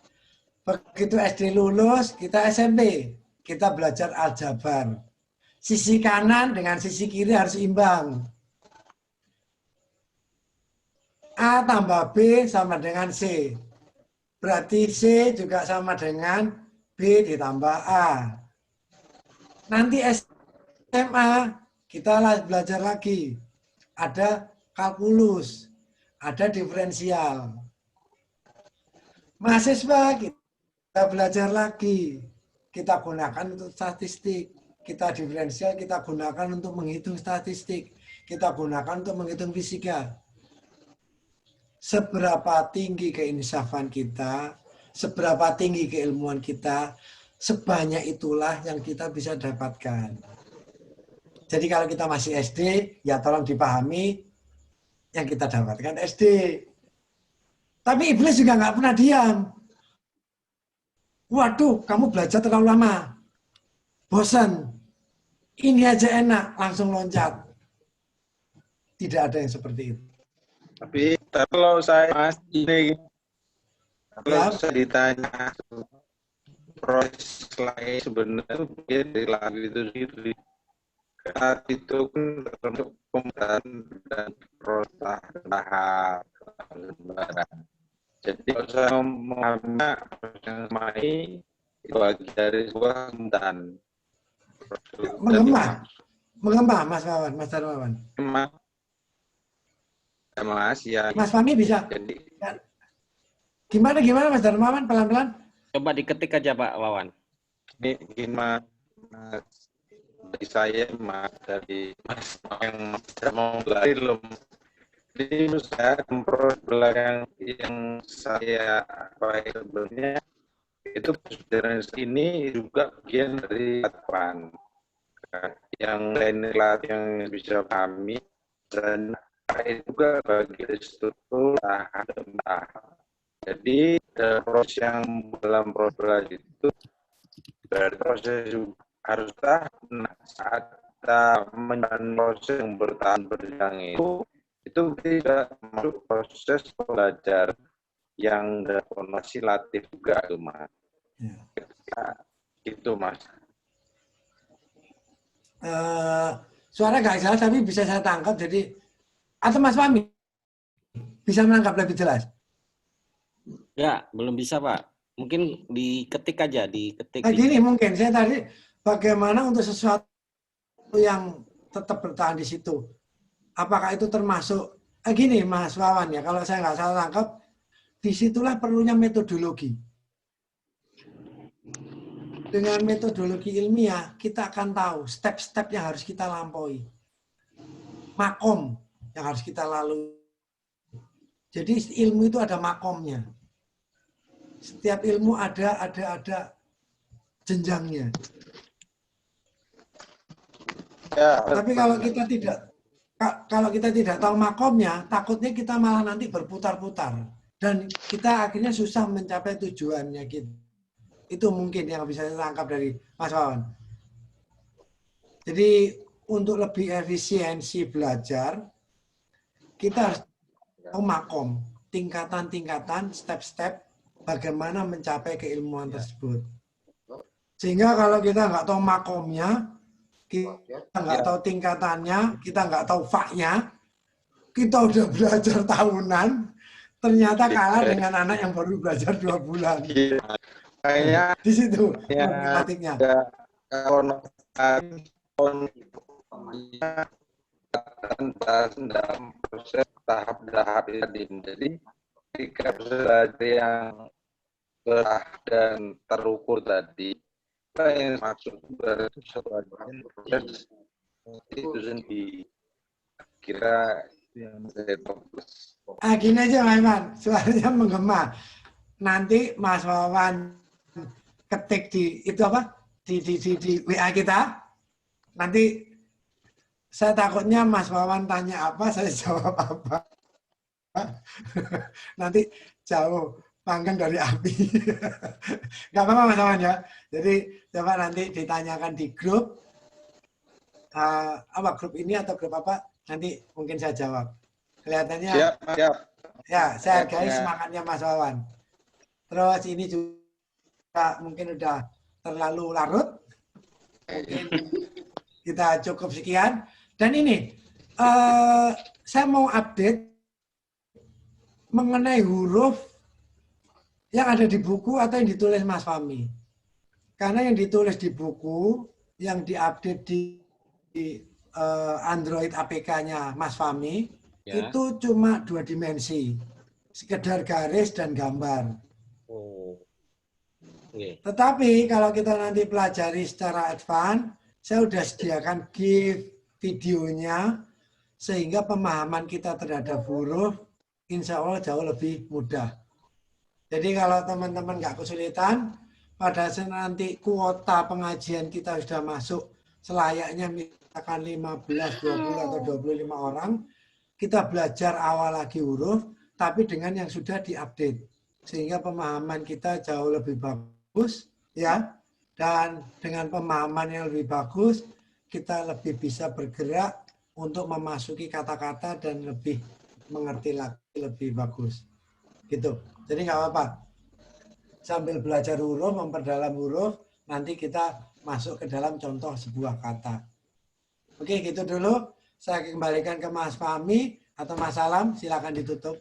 Begitu SD lulus, kita SMP. Kita belajar aljabar. Sisi kanan dengan sisi kiri harus imbang. A tambah B sama dengan C. Berarti C juga sama dengan B ditambah A. Nanti SMA kita belajar lagi. Ada kalkulus, ada diferensial. Mahasiswa kita belajar lagi. Kita gunakan untuk statistik. Kita diferensial, kita gunakan untuk menghitung statistik. Kita gunakan untuk menghitung fisika. Seberapa tinggi keinsafan kita, seberapa tinggi keilmuan kita, sebanyak itulah yang kita bisa dapatkan. Jadi kalau kita masih SD, ya tolong dipahami yang kita dapatkan SD. Tapi iblis juga nggak pernah diam. Waduh, kamu belajar terlalu lama. Bosan. Ini aja enak, langsung loncat. Tidak ada yang seperti itu. Tapi kalau saya Mas ini, kalau Ya. saya ditanya proses lain sebenarnya dia dari lagu itu sendiri. Karena itu kan termasuk pemerintahan dan proses tahap. Jadi kalau saya memahaminya proses yang semai itu bagi dari sebuah pemerintahan. Mengembang, Mas Wawan, Mas Darmawan. Mas ya. Mas Fahmi bisa. Jadi Gimana Mas Darmawan, pelan-pelan? Coba diketik aja Pak Wawan. ini gimana dari saya Mas dari Mas yang mau lari belum. Jadi menurut saya proses yang saya apa sebenarnya itu sebenarnya ini juga bagian dari aturan yang lain yang bisa pahami dan itu juga bagi struktur tahap. Jadi proses yang dalam proses itu dari proses haruslah saat kita menjalani proses yang bertahan itu tidak masuk proses belajar yang konotasi latih juga tuh Mas. Ya. Gitu Mas. Suara nggak jelas tapi bisa saya tangkap. Jadi atau Mas Fahmi bisa menangkap lebih jelas? Ya, belum bisa Pak. Mungkin diketik aja, diketik. Nah, gini mungkin saya tadi bagaimana untuk sesuatu yang tetap bertahan di situ. Apakah itu termasuk gini Mas Wawan ya, kalau saya nggak salah tangkap, disitulah perlunya metodologi. Dengan metodologi ilmiah, kita akan tahu step-step yang harus kita lampaui. Makom yang harus kita lalui. Jadi ilmu itu ada makomnya. Setiap ilmu ada jenjangnya. Ya, tapi kalau kita tidak tahu makomnya, takutnya kita malah nanti berputar-putar dan kita akhirnya susah mencapai tujuannya gitu. Itu mungkin yang bisa saya tangkap dari Mas Wawan. Jadi untuk lebih efisiensi belajar, kita harus tahu makom, tingkatan-tingkatan, step-step bagaimana mencapai keilmuan tersebut. Sehingga kalau kita nggak tahu makomnya, kita nggak tahu tingkatannya, kita nggak tahu faknya, kita udah belajar tahunan, ternyata kalah dengan anak yang baru belajar 2 bulan. Kayaknya di situ ya, problematiknya. Dalam proses tahap-tahap tadi. Jadi ketika proses yang berat dan terukur tadi, yang masuk dari sebagian proses itu sendiri. Kira yang saya fokus. Gini aja Mas Iman, suaranya menggema. Nanti Mas Wawan ketik di itu apa di WA kita. Nanti saya takutnya Mas Wawan tanya apa, saya jawab apa. Nanti jauh panggang dari api. Gak apa-apa Mas Wawan ya. Jadi coba nanti ditanyakan di grup apa grup ini atau grup apa, nanti mungkin saya jawab. Kelihatannya siap. Ya, saya hargai semangatnya Mas Wawan. Terus ini juga mungkin udah terlalu larut. Mungkin kita cukup sekian. Dan ini, saya mau update mengenai huruf yang ada di buku atau yang ditulis Mas Fahmi. Karena yang ditulis di buku, yang diupdate di Android APK-nya Mas Fahmi Ya. itu cuma 2 dimensi, sekedar garis dan gambar. Oh. Oke. Tetapi kalau kita nanti pelajari secara advance, saya sudah sediakan GIF videonya, sehingga pemahaman kita terhadap huruf insya Allah jauh lebih mudah. Jadi kalau teman-teman nggak kesulitan, pada saat nanti kuota pengajian kita sudah masuk selayaknya misalkan 15, 20 atau 25 orang, kita belajar awal lagi huruf, tapi dengan yang sudah diupdate. Sehingga pemahaman kita jauh lebih bagus, ya. Dan dengan pemahaman yang lebih bagus, kita lebih bisa bergerak untuk memasuki kata-kata dan lebih mengerti lagi lebih bagus. Gitu. Jadi nggak apa-apa. Sambil belajar huruf, memperdalam huruf, nanti kita masuk ke dalam contoh sebuah kata. Oke, gitu dulu. Saya kembalikan ke Mas Fahmi atau Mas Salam, silakan ditutup.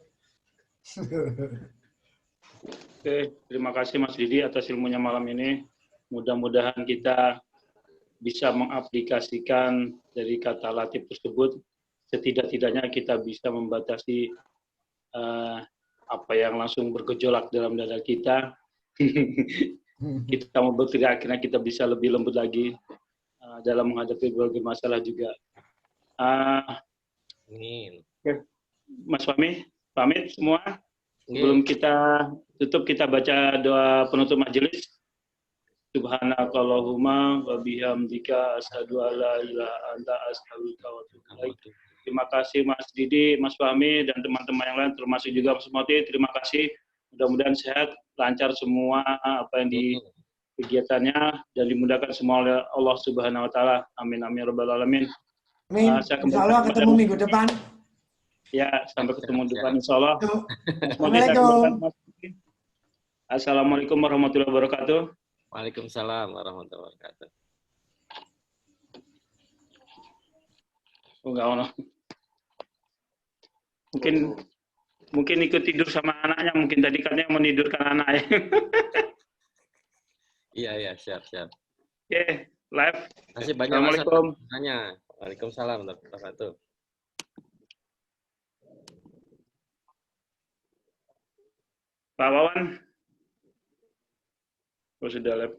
Oke, terima kasih Mas Didi atas ilmunya malam ini. Mudah-mudahan kita bisa mengaplikasikan dari kata latif tersebut. Setidak-tidaknya kita bisa membatasi apa yang langsung bergejolak dalam dada kita. Kita mau bergerak, akhirnya kita bisa lebih lembut lagi dalam menghadapi berbagai masalah juga. Amin. Mas Fahmi, pamit semua. Sebelum kita tutup, kita baca doa penutup majelis. Subhanakallahumma wa bihamdika asyhadu an la ilaha anta astaghfiruka wa atubu ilaik. Terima kasih Mas Didi, Mas Fahmi, dan teman-teman yang lain, termasuk juga Mas Moti. Terima kasih. Mudah-mudahan sehat, lancar semua apa yang di kegiatannya, dan dimudahkan semua oleh Allah Subhanahu Wa Taala. Amin amin rabbal alamin. Amin. Insya Allah ketemu minggu depan. Ya, sampai ketemu depan Insya Allah. Assalamualaikum. Assalamualaikum warahmatullahi wabarakatuh. Waalaikumsalam warahmatullahi wabarakatuh. Oh, enggak ono. Mungkin ikut tidur sama anaknya, mungkin tadi katanya menidurkan anaknya. Iya, siap. Oke, live. Masih banyak Assalamualaikum. Tanya. Waalaikumsalam warahmatullahi wabarakatuh. Pak Wawan. Oh, sudah live.